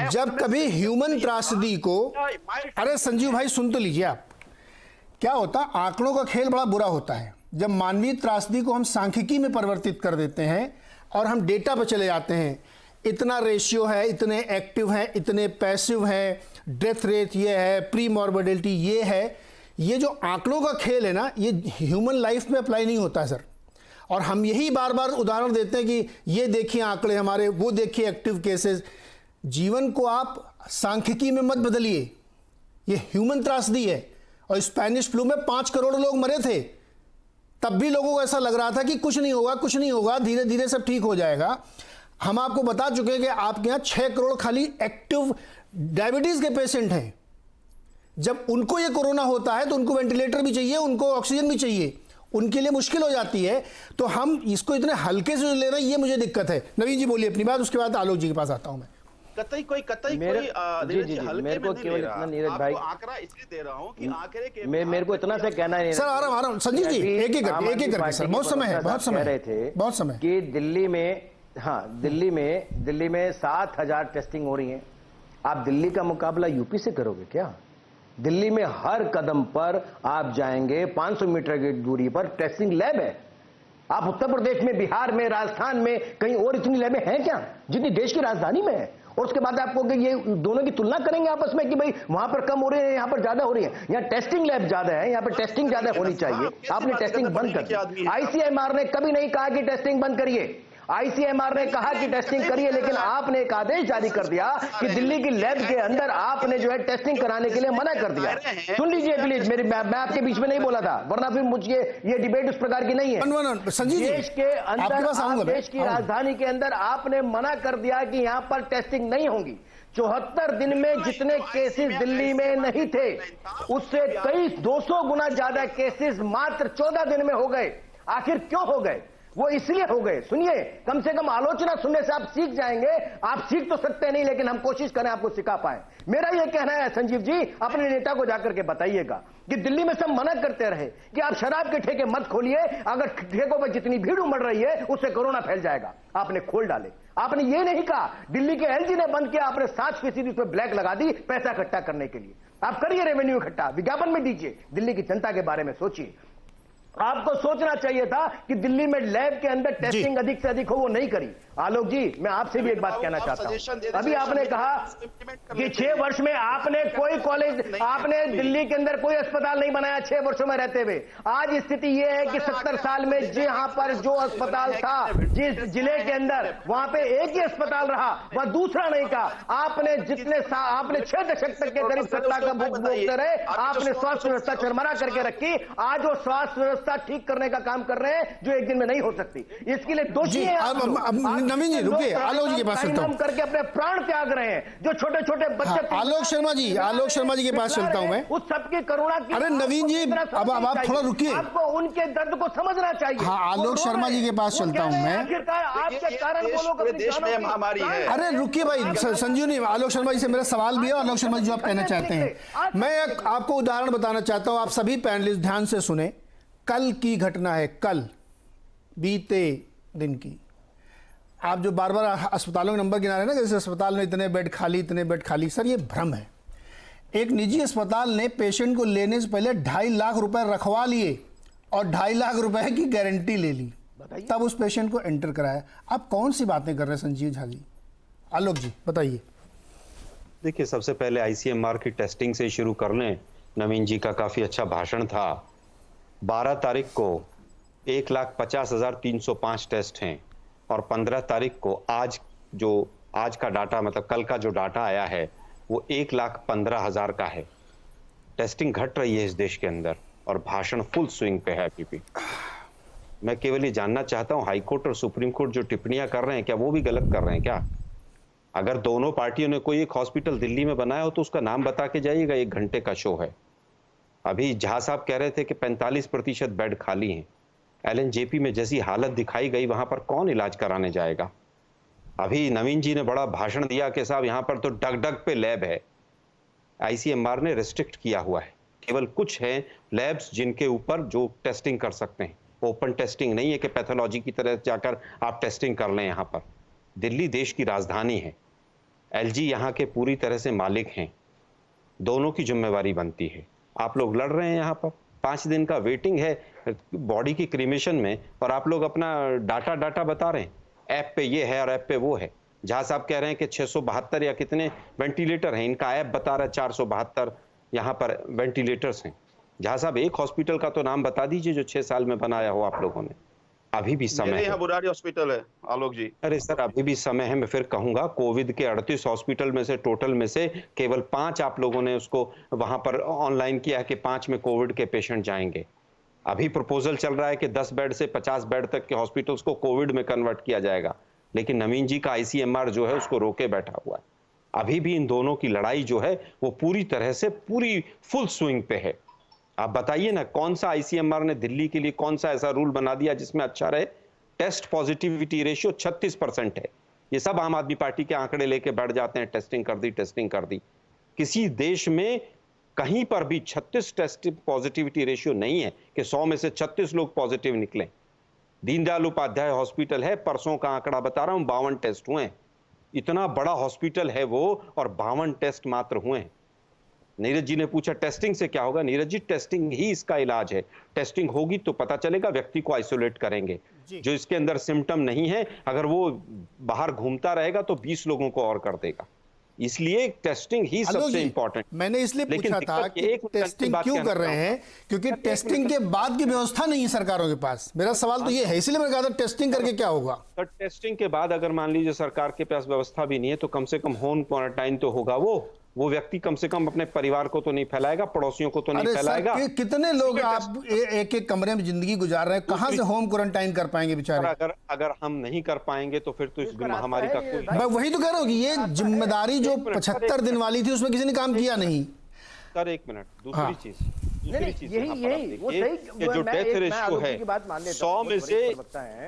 जब कभी ह्यूमन त्रासदी को, अरे संजीव भाई सुन तो लीजिए आप, क्या होता, आंकड़ों का खेल बड़ा बुरा होता है। जब मानवीय त्रासदी को हम सांख्यिकी में परिवर्तित कर देते हैं और हम डेटा पर चले जाते हैं, इतना रेशियो है, इतने एक्टिव हैं, इतने पैसिव हैं, डेथ रेट ये है, प्री मॉर्बिडिटी ये है, ये जो आंकड़ों का खेल है ना, ये ह्यूमन लाइफ में अप्लाई नहीं होता है सर। और हम यही बार बार उदाहरण देते हैं कि ये देखिए आंकड़े हमारे, वो देखिए एक्टिव केसेस। जीवन को आप सांख्यिकी में मत बदलिए, ये ह्यूमन त्रासदी है। और स्पेनिश फ्लू में 5 करोड़ लोग मरे थे, तब भी लोगों को ऐसा लग रहा था कि कुछ नहीं होगा, कुछ नहीं होगा, धीरे धीरे सब ठीक हो जाएगा। हम आपको बता चुके हैं कि आपके यहाँ 6 करोड़ खाली एक्टिव डायबिटीज के पेशेंट हैं। जब उनको ये कोरोना होता है तो उनको वेंटिलेटर भी चाहिए, उनको ऑक्सीजन भी चाहिए, उनके लिए मुश्किल हो जाती है। तो हम इसको इतने हल्के से ले रहे हैं, ये मुझे दिक्कत है। नवीन जी बोलिए अपनी बात, उसके बाद आलोक जी के पास आता हूं मैं। मेरे को केवल इतना नीरज भाई आंकड़ा इसलिए दे रहा हूं कि आंकड़े के मेरे को इतना सा कहना है सर आ रहा हूं संजीव जी, एक एक करके सर, बहुत समय है, बहुत समय रहे थे, बहुत समय कि दिल्ली में, हाँ दिल्ली में 7,000 टेस्टिंग हो रही है। आप दिल्ली का मुकाबला यूपी से करोगे क्या? दिल्ली में हर कदम पर आप जाएंगे 500 मीटर की दूरी पर टेस्टिंग लैब है। आप उत्तर प्रदेश में, बिहार में, राजस्थान में कहीं और इतनी लैबें हैं क्या जितनी देश की राजधानी में है? और उसके बाद आपको ये दोनों की तुलना करेंगे आपस में कि भाई वहां पर कम हो रही है, यहां पर ज्यादा हो रही है। यहाँ टेस्टिंग लैब ज्यादा है, यहाँ पर टेस्टिंग ज्यादा होनी चाहिए। आपने टेस्टिंग बंद कर दी। आईसीएमआर ने कभी नहीं कहा कि टेस्टिंग बंद करिए। आईसीएमआर ने कहा कि टेस्टिंग करिए, लेकिन आपने एक आदेश जारी कर दिया कि दिल्ली की लैब के अंदर आपने जो है टेस्टिंग कराने के लिए मना कर दिया। सुन लीजिए प्लीज, मैं आपके बीच में नहीं बोला था, वरना फिर मुझे ये डिबेट उस प्रकार की नहीं है। देश के अंदर, देश की राजधानी के अंदर आपने मना कर दिया कि यहां पर टेस्टिंग नहीं होगी। 74 दिन में जितने केसेस दिल्ली में नहीं थे, उससे कई 200 गुना ज्यादा केसेस मात्र 14 दिन में हो गए। आखिर क्यों हो गए? वो इसलिए हो गए, सुनिए, कम से कम आलोचना सुनने से आप सीख जाएंगे। आप सीख तो सकते नहीं, लेकिन हम कोशिश करें आपको सिखा पाए। मेरा यह कहना है संजीव जी, अपने नेता को जाकर के बताइएगा कि दिल्ली में सब मना करते रहे कि आप शराब के ठेके मत खोलिए, अगर ठेकों पर जितनी भीड़ उमड़ रही है उससे कोरोना फैल जाएगा। आपने खोल डाले। आपने ये नहीं कहा, दिल्ली के एलजी ने बंद किया, आपने 7% उस पर ब्लैक लगा दी पैसा इकट्ठा करने के लिए। आप करिए रेवेन्यू इकट्ठा, विज्ञापन में दीजिए, दिल्ली की जनता के बारे में सोचिए। आपको सोचना चाहिए था कि दिल्ली में लैब के अंदर टेस्टिंग अधिक से अधिक हो, वो नहीं करी। आलोक जी, मैं आपसे भी एक बात कहना चाहता हूं। अभी आपने कहा कि 6 वर्ष में आपने कोई कॉलेज, आपने दिल्ली के अंदर कोई अस्पताल नहीं बनाया 6 वर्षों में रहते हुए। आज स्थिति यह है कि 70 साल में जहां पर जो अस्पताल था जिस जिले के अंदर, वहां पे एक ही अस्पताल रहा, वह दूसरा नहीं का। आपने आपने 6 दशक तक के करीब सत्ता का भोग भोगते रहे। आपने स्वास्थ्य व्यवस्था चरमरा करके रखी। आज वो स्वास्थ्य व्यवस्था ठीक करने का काम कर रहे हैं जो एक दिन में नहीं हो सकती। इसके लिए दोषी हैं नवीन जी, रुकिए, आलोक जी के पास चलता हूं। करके अपने प्राण त्याग रहे हैं जो छोटे छोटे बच्चे। आलोक शर्मा जी के पास चलता हूं मैं। उस सबकी करुणा की, अरे नवीन जी, अब आप थोड़ा रुकिए, आपको उनके दर्द को समझना चाहिए। हाँ, आलोक शर्मा जी के पास चलता हूं मैं। आपके कारण वो लोग देश में महामारी है। अरे रुकिए भाई, संजीव नहीं, आलोक शर्मा जी से मेरा सवाल भी है। आलोक शर्मा जी जो आप कहना चाहते हैं, मैं आपको उदाहरण बताना चाहता हूं। आप सभी पैनलिस्ट ध्यान से सुने। कल की घटना है, कल बीते दिन की। आप जो बार बार अस्पतालों के नंबर गिना रहे हैं ना, जैसे अस्पताल में इतने बेड खाली, इतने बेड खाली, सर ये भ्रम है। एक निजी अस्पताल ने पेशेंट को लेने से पहले 2.5 लाख रुपए रखवा लिए और 2.5 लाख रुपए की गारंटी ले ली, तब उस पेशेंट को एंटर कराया। आप कौन सी बातें कर रहे हैं संजीव झा जी? आलोक जी बताइए। देखिए, सबसे पहले आईसीएमआर की टेस्टिंग से शुरू कर लें। नवीन जी का काफी अच्छा भाषण था। 12 तारीख को 1,50,305 टेस्ट हैं और 15 तारीख को आज का डाटा, मतलब कल का जो डाटा आया है, वो 1,15,000 का है। टेस्टिंग घट रही है इस देश के अंदर और भाषण फुल स्विंग पे है अभी भी। मैं केवल ये जानना चाहता हूं, हाईकोर्ट और सुप्रीम कोर्ट जो टिप्पणियां कर रहे हैं, क्या वो भी गलत कर रहे हैं क्या? अगर दोनों पार्टियों ने कोई एक हॉस्पिटल दिल्ली में बनाया हो तो उसका नाम बता के जाइएगा। 1 घंटे का शो है। अभी झा साहब कह रहे थे कि 45% बेड खाली हैं। एलएनजेपी में जैसी हालत दिखाई गई, वहां पर कौन इलाज कराने जाएगा? अभी नवीन जी ने बड़ा भाषण दिया कि साहब यहां पर तो डग पे लैब है। आईसीएमआर ने रिस्ट्रिक्ट किया हुआ है, केवल कुछ हैं लैब्स जिनके ऊपर जो टेस्टिंग कर सकते हैं। ओपन टेस्टिंग नहीं है कि पैथोलॉजी की तरह जाकर आप टेस्टिंग कर लें। यहाँ पर दिल्ली देश की राजधानी है, एलजी यहाँ के पूरी तरह से मालिक हैं, दोनों की जिम्मेवारी बनती है। आप लोग लड़ रहे हैं यहाँ पर, 5 दिन का वेटिंग है बॉडी की क्रीमेशन में, और आप लोग अपना डाटा बता रहे हैं, ऐप पे ये है और ऐप पे वो है। जहाँ साहब कह रहे हैं कि 672 या कितने वेंटिलेटर हैं, इनका ऐप बता रहा है 472 यहाँ पर वेंटिलेटर्स हैं। जहाँ साहब एक हॉस्पिटल का तो नाम बता दीजिए जो 6 साल में बनाया हो आप लोगों ने। अभी भी समय है। बुराड़ी हॉस्पिटल है आलोक जी। अरे सर, अभी भी समय है। मैं फिर कहूंगा, कोविड के 38 हॉस्पिटल में से टोटल में से केवल 5 आप लोगों ने उसको वहां पर ऑनलाइन किया है कि 5 में कोविड के पेशेंट जाएंगे। अभी प्रपोजल चल रहा है कि 10 बेड से 50 बेड तक के हॉस्पिटल्स को कोविड में कन्वर्ट किया जाएगा, लेकिन नवीन जी का आईसीएमआर जो है उसको रोके बैठा हुआ है। अभी भी इन दोनों की लड़ाई जो है वो पूरी तरह से पूरी फुल स्विंग पे है। आप बताइए ना, कौन सा आईसीएमआर ने दिल्ली के लिए कौन सा ऐसा रूल बना दिया जिसमें अच्छा रहे? टेस्ट पॉजिटिविटी रेशियो 36% है। ये सब आम आदमी पार्टी के आंकड़े लेके बैठ जाते हैं, टेस्टिंग कर दी, टेस्टिंग कर दी। किसी देश में कहीं पर भी 36 टेस्ट पॉजिटिविटी रेशियो नहीं है कि 100 में से 36 लोग पॉजिटिव निकले। दीनदयाल उपाध्याय हॉस्पिटल है, परसों का आंकड़ा बता रहा हूं, 52 टेस्ट हुए हैं। इतना बड़ा हॉस्पिटल है वो और 52 टेस्ट मात्र हुए हैं। नीरज जी ने पूछा टेस्टिंग से क्या होगा? नीरज जी, टेस्टिंग ही इसका इलाज है। टेस्टिंग होगी तो पता चलेगा, व्यक्ति को आइसोलेट करेंगे। जो इसके अंदर सिम्टम नहीं है, अगर वो बाहर घूमता रहेगा तो 20 लोगों को और कर देगा। इसलिए टेस्टिंग ही सबसे इंपॉर्टेंट। मैंने इसलिए पूछा था कि टेस्टिंग क्यों कर रहे हैं, क्योंकि टेस्टिंग के बाद की व्यवस्था नहीं है सरकारों के पास। मेरा सवाल तो ये है, इसलिए मैंने कहा था टेस्टिंग करके क्या होगा। सर, टेस्टिंग के बाद अगर मान लीजिए सरकार के पास व्यवस्था भी नहीं है तो कम से कम होम क्वारंटाइन तो होगा। वो व्यक्ति कम से कम अपने परिवार को तो नहीं फैलाएगा, पड़ोसियों को तो नहीं फैलाएगा। कितने लोग आप एक एक कमरे में जिंदगी गुजार रहे हैं, कहां से होम क्वारंटाइन कर पाएंगे बेचारे? अगर हम नहीं कर पाएंगे तो फिर तो इस महामारी का कोई, मैं वही तो कह रहा हूं कि ये जिम्मेदारी जो 75 दिन वाली थी उसमें किसी ने काम किया नहीं। सर एक मिनट, दूसरी चीज यही वो सही कि जो डेथ रेशियो है 100 में से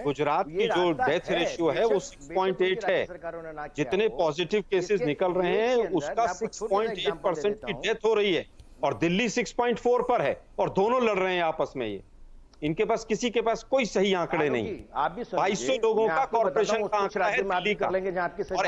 गुजरात की जो डेथ रेशियो है वो 6.8 है। जितने पॉजिटिव केसेस निकल रहे हैं उसका 6.8% की डेथ हो रही है और दिल्ली 6.4 पर है और दोनों लड़ रहे हैं आपस में। ये इनके पास, किसी के पास कोई सही आंकड़े नहीं। 2200 लोगों का कॉर्पोरेशन का आंकड़ा है दिल्ली का। और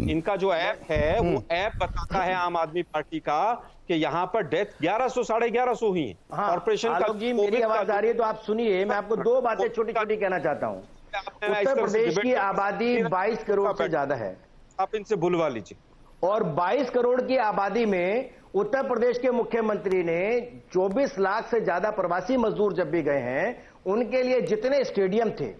इनका जो ऐप है वो ऐप बताता है आम आदमी पार्टी का कि यहाँ पर डेथ 1100 साढ़े 1100 हुई है। कॉर्पोरेशन का जी, मेरी आवाज आ रही है तो आप सुनिए, मैं आपको दो बातें छोटी छोटी कहना चाहता हूँ। उत्तर प्रदेश की आबादी 22 करोड़ से ज्यादा है, आप इनसे बुलवा लीजिए। और 22 करोड़ की आबादी में उत्तर प्रदेश के मुख्यमंत्री ने 24 लाख से ज्यादा प्रवासी मजदूर जब भी गए हैं, उनके लिए जितने स्टेडियम थे,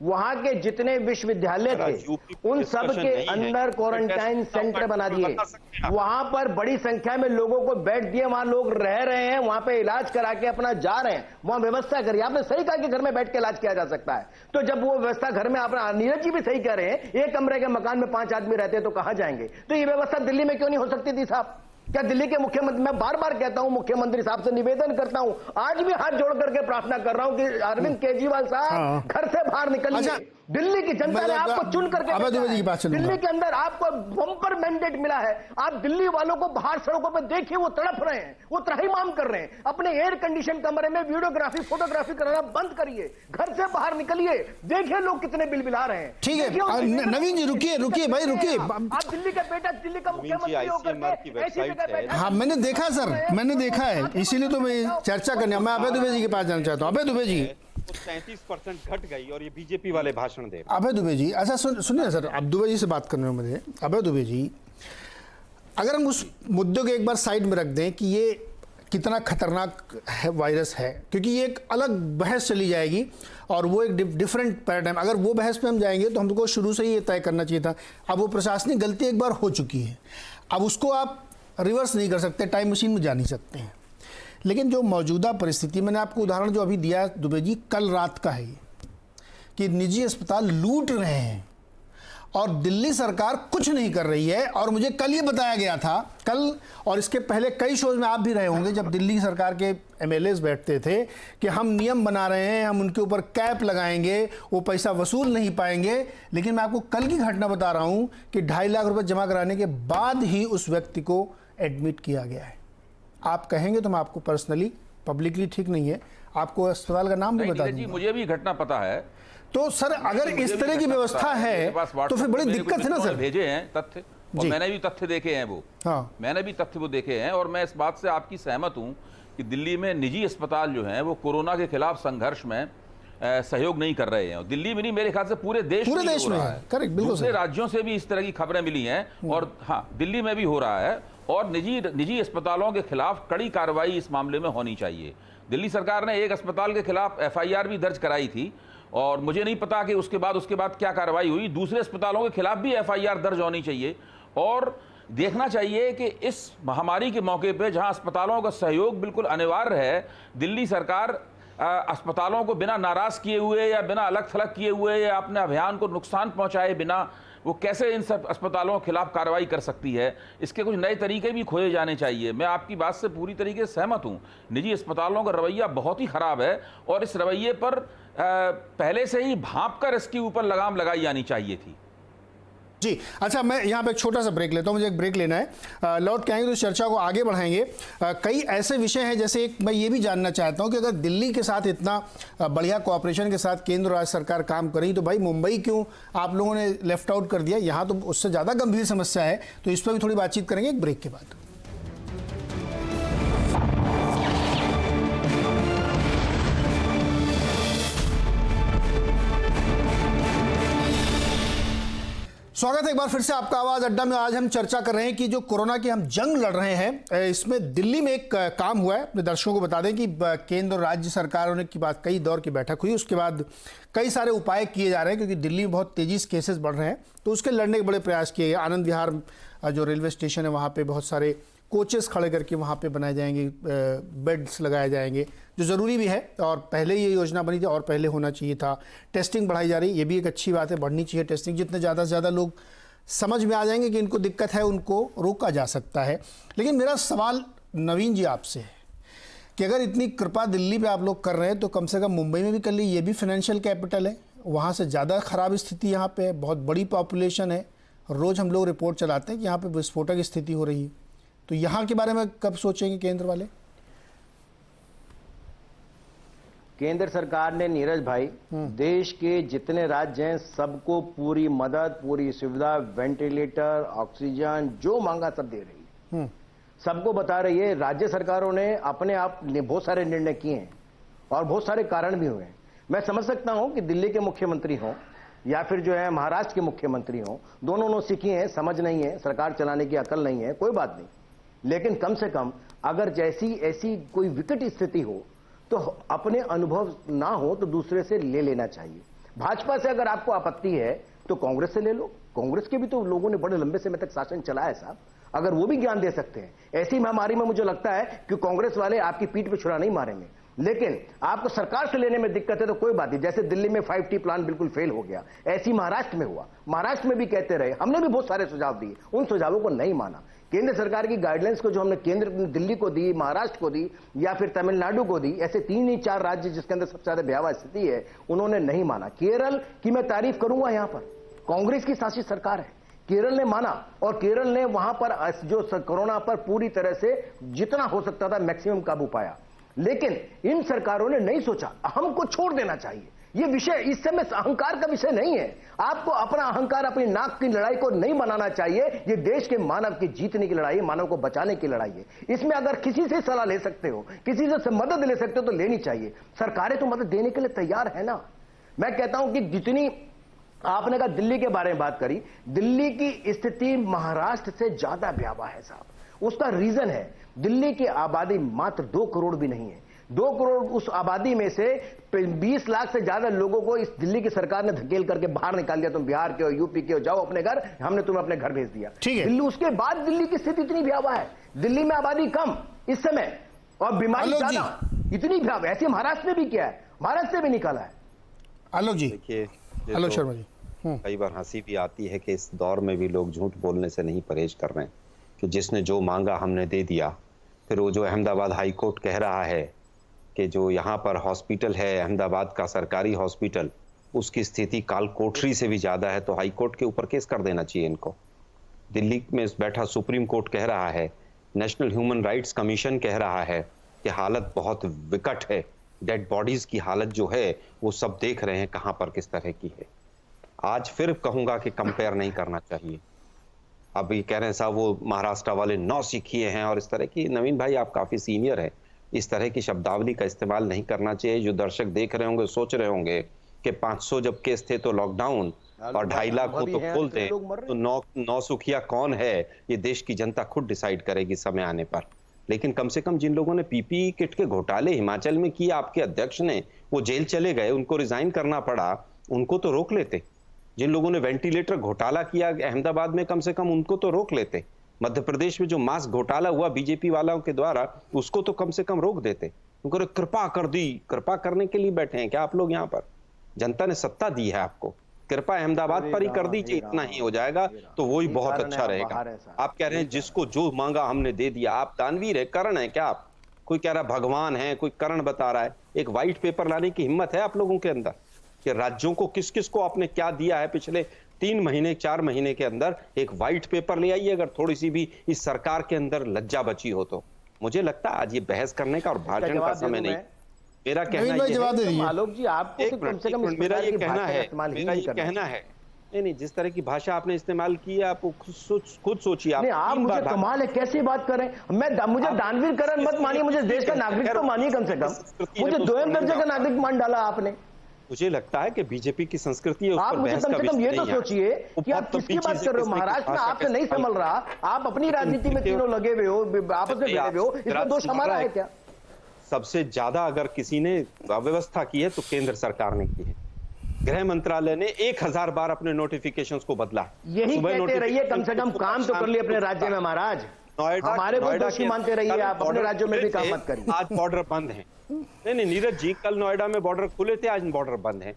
वहां के जितने विश्वविद्यालय थे, उन सब के अंदर क्वारंटाइन सेंटर बना दिए। वहां पर बड़ी संख्या में लोगों को बेड दिए, वहां लोग रह रहे हैं, वहां पे इलाज करा के अपना जा रहे हैं। वहां व्यवस्था करिए। आपने सही कहा कि घर में बैठ के इलाज किया जा सकता है, तो जब वो व्यवस्था घर में, आपने नीरज जी भी सही कह रहे हैं, एक कमरे के मकान में 5 आदमी रहते हैं तो कहां जाएंगे? तो ये व्यवस्था दिल्ली में क्यों नहीं हो सकती थी साहब? क्या दिल्ली के मुख्यमंत्री, मैं बार बार कहता हूं, मुख्यमंत्री साहब से निवेदन करता हूं, आज भी हाथ जोड़ करके प्रार्थना कर रहा हूं कि अरविंद केजरीवाल साहब घर से बाहर निकलिए। दिल्ली की जनता ने आपको चुन करके, दिल्ली के अंदर आपको बम्पर मैंडेट मिला है। आप दिल्ली वालों को बाहर सड़कों पर देखिए, वो तड़प रहे हैं, वो त्राहिमाम कर रहे हैं। अपने एयर कंडीशन कमरे में वीडियोग्राफी, फोटोग्राफी कराना बंद करिए, घर से बाहर निकलिए, देखिए लोग कितने बिलबिला रहे हैं। ठीक है नवीन जी, रुकिए भाई, रुकिए। आप दिल्ली का बेटा, दिल्ली का मुख्यमंत्री होकर ऐसी जगह बैठा। हाँ, मैंने देखा सर, मैंने देखा है, इसीलिए तो मैं चर्चा करने, मैं अभय दुबे जी के पास जाना चाहता हूँ। अभय दुबे जी, 33% घट गई और ये बीजेपी वाले भाषण दे रहे। अभय दुबे जी, अच्छा सुनिए सर, अब दुबे जी से बात करने में मुझे, अभय दुबे जी, अगर हम उस मुद्दे को एक बार साइड में रख दें कि ये कितना खतरनाक है, वायरस है, क्योंकि ये एक अलग बहस चली जाएगी और वो एक डिफरेंट पैराडाइम, अगर वो बहस पे हम जाएंगे तो हमको शुरू से ही ये तय करना चाहिए था। अब वो प्रशासनिक गलती एक बार हो चुकी है, अब उसको आप रिवर्स नहीं कर सकते, टाइम मशीन में जा नहीं सकते हैं। लेकिन जो मौजूदा परिस्थिति, मैंने आपको उदाहरण जो अभी दिया दुबे जी, कल रात का है ये, कि निजी अस्पताल लूट रहे हैं और दिल्ली सरकार कुछ नहीं कर रही है। और मुझे कल ये बताया गया था, कल और इसके पहले कई शोज में आप भी रहे होंगे, जब दिल्ली सरकार के एमएलएस बैठते थे कि हम नियम बना रहे हैं, हम उनके ऊपर कैप लगाएंगे, वो पैसा वसूल नहीं पाएंगे। लेकिन मैं आपको कल की घटना बता रहा हूँ कि 2.5 लाख रुपये जमा कराने के बाद ही उस व्यक्ति को एडमिट किया गया है। आप कहेंगे तो मैं आपको पर्सनली, पब्लिकली ठीक नहीं है, आपको अस्पताल का नाम भी बता दूंगा। मुझे भी घटना पता है। तो सर अगर इस तरह की व्यवस्था है तो फिर बड़ी दिक्कत है ना सर। भेजे हैं तथ्य, और मैंने भी तथ्य देखे हैं, वो मैंने भी तथ्य वो देखे हैं, और मैं इस बात से आपकी सहमत हूं कि दिल्ली में निजी अस्पताल जो हैं वो कोरोना के खिलाफ संघर्ष में सहयोग नहीं कर रहे हैं। दिल्ली में नहीं, मेरे ख्याल से पूरे देश में हो रहा है। करेक्ट, बिल्कुल। दूसरे राज्यों से भी इस तरह की खबरें मिली हैं और हाँ, दिल्ली में भी हो रहा है। और निजी अस्पतालों के खिलाफ कड़ी कार्रवाई इस मामले में होनी चाहिए। दिल्ली सरकार ने एक अस्पताल के खिलाफ एफआईआर भी दर्ज कराई थी और मुझे नहीं पता कि उसके बाद क्या कार्रवाई हुई। दूसरे अस्पतालों के खिलाफ भी एफआईआर दर्ज होनी चाहिए। और देखना चाहिए कि इस महामारी के मौके पे जहां अस्पतालों का सहयोग बिल्कुल अनिवार्य है, दिल्ली सरकार अस्पतालों को बिना नाराज किए हुए या बिना अलग थलग किए हुए या अपने अभियान को नुकसान पहुंचाए बिना वो कैसे इन सब अस्पतालों के खिलाफ कार्रवाई कर सकती है, इसके कुछ नए तरीके भी खोजे जाने चाहिए। मैं आपकी बात से पूरी तरीके से सहमत हूं। निजी अस्पतालों का रवैया बहुत ही खराब है और इस रवैये पर पहले से ही भांप कर इसके ऊपर लगाम लगाई जानी चाहिए थी। जी अच्छा, मैं यहाँ पे एक छोटा सा ब्रेक लेता हूँ, मुझे एक ब्रेक लेना है, लौट के आएंगे तो इस चर्चा को आगे बढ़ाएंगे। कई ऐसे विषय हैं, जैसे एक मैं ये भी जानना चाहता हूँ कि अगर दिल्ली के साथ इतना बढ़िया कोऑपरेशन के साथ केंद्र और राज्य सरकार काम कर रही, तो भाई मुंबई क्यों आप लोगों ने लेफ्ट आउट कर दिया? यहाँ तो उससे ज़्यादा गंभीर समस्या है, तो इस पर भी थोड़ी बातचीत करेंगे एक ब्रेक के बाद। स्वागत है एक बार फिर से आपका आवाज अड्डा में। आज हम चर्चा कर रहे हैं कि जो कोरोना की हम जंग लड़ रहे हैं, इसमें दिल्ली में एक काम हुआ है। अपने दर्शकों को बता दें कि केंद्र और राज्य सरकारों ने की बात, कई दौर की बैठक हुई, उसके बाद कई सारे उपाय किए जा रहे हैं, क्योंकि दिल्ली में बहुत तेजी से केसेस बढ़ रहे हैं, तो उसके लड़ने के बड़े प्रयास किए गए। आनंद विहार जो रेलवे स्टेशन है, वहाँ पर बहुत सारे कोचेस खड़े करके वहाँ पे बनाए जाएंगे, बेड्स लगाए जाएंगे, जो ज़रूरी भी है और पहले ये योजना बनी थी और पहले होना चाहिए था। टेस्टिंग बढ़ाई जा रही है, ये भी एक अच्छी बात है, बढ़नी चाहिए टेस्टिंग। जितने ज़्यादा से ज़्यादा लोग समझ में आ जाएंगे कि इनको दिक्कत है, उनको रोका जा सकता है। लेकिन मेरा सवाल नवीन जी आपसे है कि अगर इतनी कृपा दिल्ली पे आप लोग कर रहे हैं, तो कम से कम मुंबई में भी कर ली। ये भी फाइनेंशियल कैपिटल है, वहाँ से ज़्यादा ख़राब स्थिति यहाँ पे है, बहुत बड़ी पॉपुलेशन है। रोज़ हम लोग रिपोर्ट चलाते हैं कि यहाँ पे विस्फोटक स्थिति हो रही है, तो यहाँ के बारे में कब सोचेंगे केंद्र वाले? केंद्र सरकार ने नीरज भाई देश के जितने राज्य हैं सबको पूरी मदद, पूरी सुविधा, वेंटिलेटर, ऑक्सीजन जो मांगा सब दे रही है, सबको बता रही है। राज्य सरकारों ने अपने आप बहुत सारे निर्णय किए हैं और बहुत सारे कारण भी हुए हैं। मैं समझ सकता हूं कि दिल्ली के मुख्यमंत्री हों या फिर जो है महाराष्ट्र के मुख्यमंत्री हों, दोनों ने सीखी हैं, समझ नहीं है, सरकार चलाने की अकल नहीं है, कोई बात नहीं। लेकिन कम से कम अगर जैसी ऐसी कोई विकट स्थिति हो तो अपने अनुभव ना हो तो दूसरे से ले लेना चाहिए। भाजपा से अगर आपको आपत्ति है तो कांग्रेस से ले लो। कांग्रेस के भी तो लोगों ने बड़े लंबे समय तक शासन चलाया साहब, अगर वो भी ज्ञान दे सकते हैं। ऐसी महामारी में मुझे लगता है कि कांग्रेस वाले आपकी पीठ पे छुरा नहीं मारेंगे। लेकिन आपको सरकार से लेने में दिक्कत है तो कोई बात नहीं। जैसे दिल्ली में 5T प्लान बिल्कुल फेल हो गया, ऐसी महाराष्ट्र में हुआ। महाराष्ट्र में भी कहते रहे, हमने भी बहुत सारे सुझाव दिए, उन सुझावों को नहीं माना। केंद्र सरकार की गाइडलाइंस को जो हमने केंद्र दिल्ली को दी, महाराष्ट्र को दी या फिर तमिलनाडु को दी, ऐसे 3 ही 4 राज्य जिसके अंदर सबसे ज्यादा भयावह स्थिति है, उन्होंने नहीं माना। केरल की मैं तारीफ करूंगा, यहां पर कांग्रेस की शासित सरकार है, केरल ने माना और केरल ने वहां पर जो कोरोना पर पूरी तरह से जितना हो सकता था मैक्सिमम काबू पाया। लेकिन इन सरकारों ने नहीं सोचा हमको छोड़ देना चाहिए। ये विषय इस समय अहंकार का विषय नहीं है। आपको अपना अहंकार, अपनी नाक की लड़ाई को नहीं बनाना चाहिए। ये देश के मानव की जीतने की लड़ाई है, मानव को बचाने की लड़ाई है। इसमें अगर किसी से सलाह ले सकते हो, किसी से मदद ले सकते हो तो लेनी चाहिए। सरकारें तो मदद देने के लिए तैयार है ना। मैं कहता हूं कि जितनी आपने कहा दिल्ली के बारे में बात करी, दिल्ली की स्थिति महाराष्ट्र से ज्यादा भयावह है साहब। उसका रीजन है दिल्ली की आबादी मात्र 2 करोड़ भी नहीं है। 2 करोड़ उस आबादी में से 20 लाख से ज्यादा लोगों को इस दिल्ली की सरकार ने धकेल करके बाहर निकाल दिया। तुम बिहार के हो, यूपी के हो, जाओ अपने घर, हमने तुम्हें अपने घर भेज दिया। ठीक है। दिल्ली, उसके बाद दिल्ली की स्थिति इतनी भयावह है। दिल्ली में आबादी कम इस समय और बीमारी ज्यादा, इतनी भयावह। ऐसे महाराष्ट्र में भी किया है, महाराष्ट्र से भी निकाला है। आलोक जी, देखिए, आलोक शर्मा जी, कई बार हंसी भी आती है कि इस दौर में भी लोग झूठ बोलने से नहीं परहेज कर रहे हैं कि जिसने जो मांगा हमने दे दिया। फिर वो जो अहमदाबाद हाई कोर्ट कह रहा है कि जो यहाँ पर हॉस्पिटल है अहमदाबाद का सरकारी हॉस्पिटल, उसकी स्थिति काल कोठरी से भी ज्यादा है, तो हाई कोर्ट के ऊपर केस कर देना चाहिए इनको। दिल्ली में बैठा सुप्रीम कोर्ट कह रहा है, नेशनल ह्यूमन राइट्स कमीशन कह रहा है कि हालत बहुत विकट है, डेड बॉडीज की हालत जो है वो सब देख रहे हैं कहां पर किस तरह की है। आज फिर कहूंगा कि कंपेयर नहीं करना चाहिए। अब ये कह रहे हैं साहब वो महाराष्ट्र वाले 9 सीखिए हैं और इस तरह की। नवीन भाई आप काफी सीनियर हैं, इस तरह की शब्दावली का इस्तेमाल नहीं करना चाहिए। जो दर्शक देख रहे होंगे सोच रहे होंगे कि 500 जब केस थे तो लॉकडाउन और 2.5 लाख हो तो खोल दें, तो 9 सुखिया कौन है ये देश की जनता खुद डिसाइड करेगी समय आने पर। लेकिन कम से कम जिन लोगों ने पीपीई किट के घोटाले हिमाचल में किए, आपके अध्यक्ष ने, वो जेल चले गए, उनको रिजाइन करना पड़ा, उनको तो रोक लेते। जिन लोगों ने वेंटिलेटर घोटाला किया अहमदाबाद में, कम से कम उनको तो रोक लेते। मध्य प्रदेश में जो मास्क घोटाला हुआ बीजेपी वालों के द्वारा, उसको तो कम से कम रोक देते। उनको कृपा कर दी, कृपा करने के लिए बैठे हैं क्या आप लोग यहाँ पर? जनता ने सत्ता दी है आपको, कृपा अहमदाबाद पर ही कर दीजिए, इतना ही हो जाएगा तो वही बहुत अच्छा रहेगा। आप कह रहे हैं जिसको जो मांगा हमने दे दिया। आप दानवीर है, कर्ण है क्या आप? कोई कह रहा भगवान है, कोई कर्ण बता रहा है। एक व्हाइट पेपर लाने की हिम्मत है आप लोगों के अंदर कि राज्यों को किस किस को आपने क्या दिया है पिछले 3 महीने 4 महीने के अंदर? एक व्हाइट पेपर ले आइए अगर थोड़ी सी भी इस सरकार के अंदर लज्जा बची हो तो। मुझे लगता है आज ये बहस करने का और भाषण का समय नहीं। मेरा कहना है आलोक जी, आपको कम से कम मेरा ये कहना है नहीं, जिस तरह की भाषा आपने इस्तेमाल की है, आप खुद सोचिए। आप मुझे कमाल है, कैसी बात कर रहे हैं? मुझे दानवीर करण मत मानिए, मुझे देश का नागरिक तो मानिए कम से कम। मुझे 2 दर्जे का नागरिक मान डाला आपने। मुझे लगता है कि बीजेपी की संस्कृति है, आप मुझे कम से कम ये तो सोचिए कि आप किसकी बात कर रहे हो। महाराष्ट्र में आपसे नहीं संभल रहा, आप अपनी राजनीति में तीनों लगे हुए हो, आपस में भिड़े हुए हो, इसमें दोष हमारा है क्या? सबसे ज्यादा अगर किसी ने अव्यवस्था की है तो केंद्र सरकार ने की है। गृह मंत्रालय ने 1000 बार अपने नोटिफिकेशंस को बदला। यही कहते रहिए, कम से कम काम तो कर लिए अपने राज्य में महाराज। हमारे को दोषी मानते रहिए, आप अपने राज्यों में भी काम मत करिए। आज बॉर्डर बंद है। नहीं नीरज जी, कल नोएडा में बॉर्डर खुले थे, आज बॉर्डर बंद है।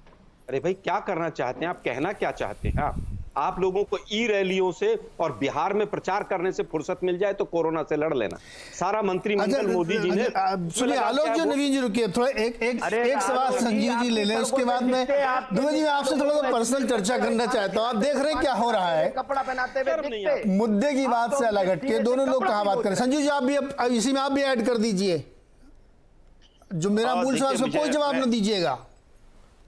अरे भाई क्या करना चाहते हैं आप? कहना क्या चाहते हैं आप लोगों को ई रैलियों से और बिहार में प्रचार करने से फुर्सत मिल जाए तो कोरोना से लड़ लेना। सारा मंत्रिमंडल मोदी जी ने। सुनिए आलोक जी, नवीन जी रुकिए थोड़ा, एक सवाल संजीव जी ले लें, उसके बाद में दुबे जी मैं आपसे थोड़ा सा पर्सनल चर्चा करना चाहता हूँ। आप देख रहे हैं क्या हो रहा है, कपड़ा पहनाते हुए मुद्दे की बात से अलग हटके दोनों लोग कहाँ बात करें। संजीव जी आप भी अब इसी में आप भी ऐड कर दीजिए, जो मेरा मूल सवाल उसका कोई जवाब न दीजिएगा।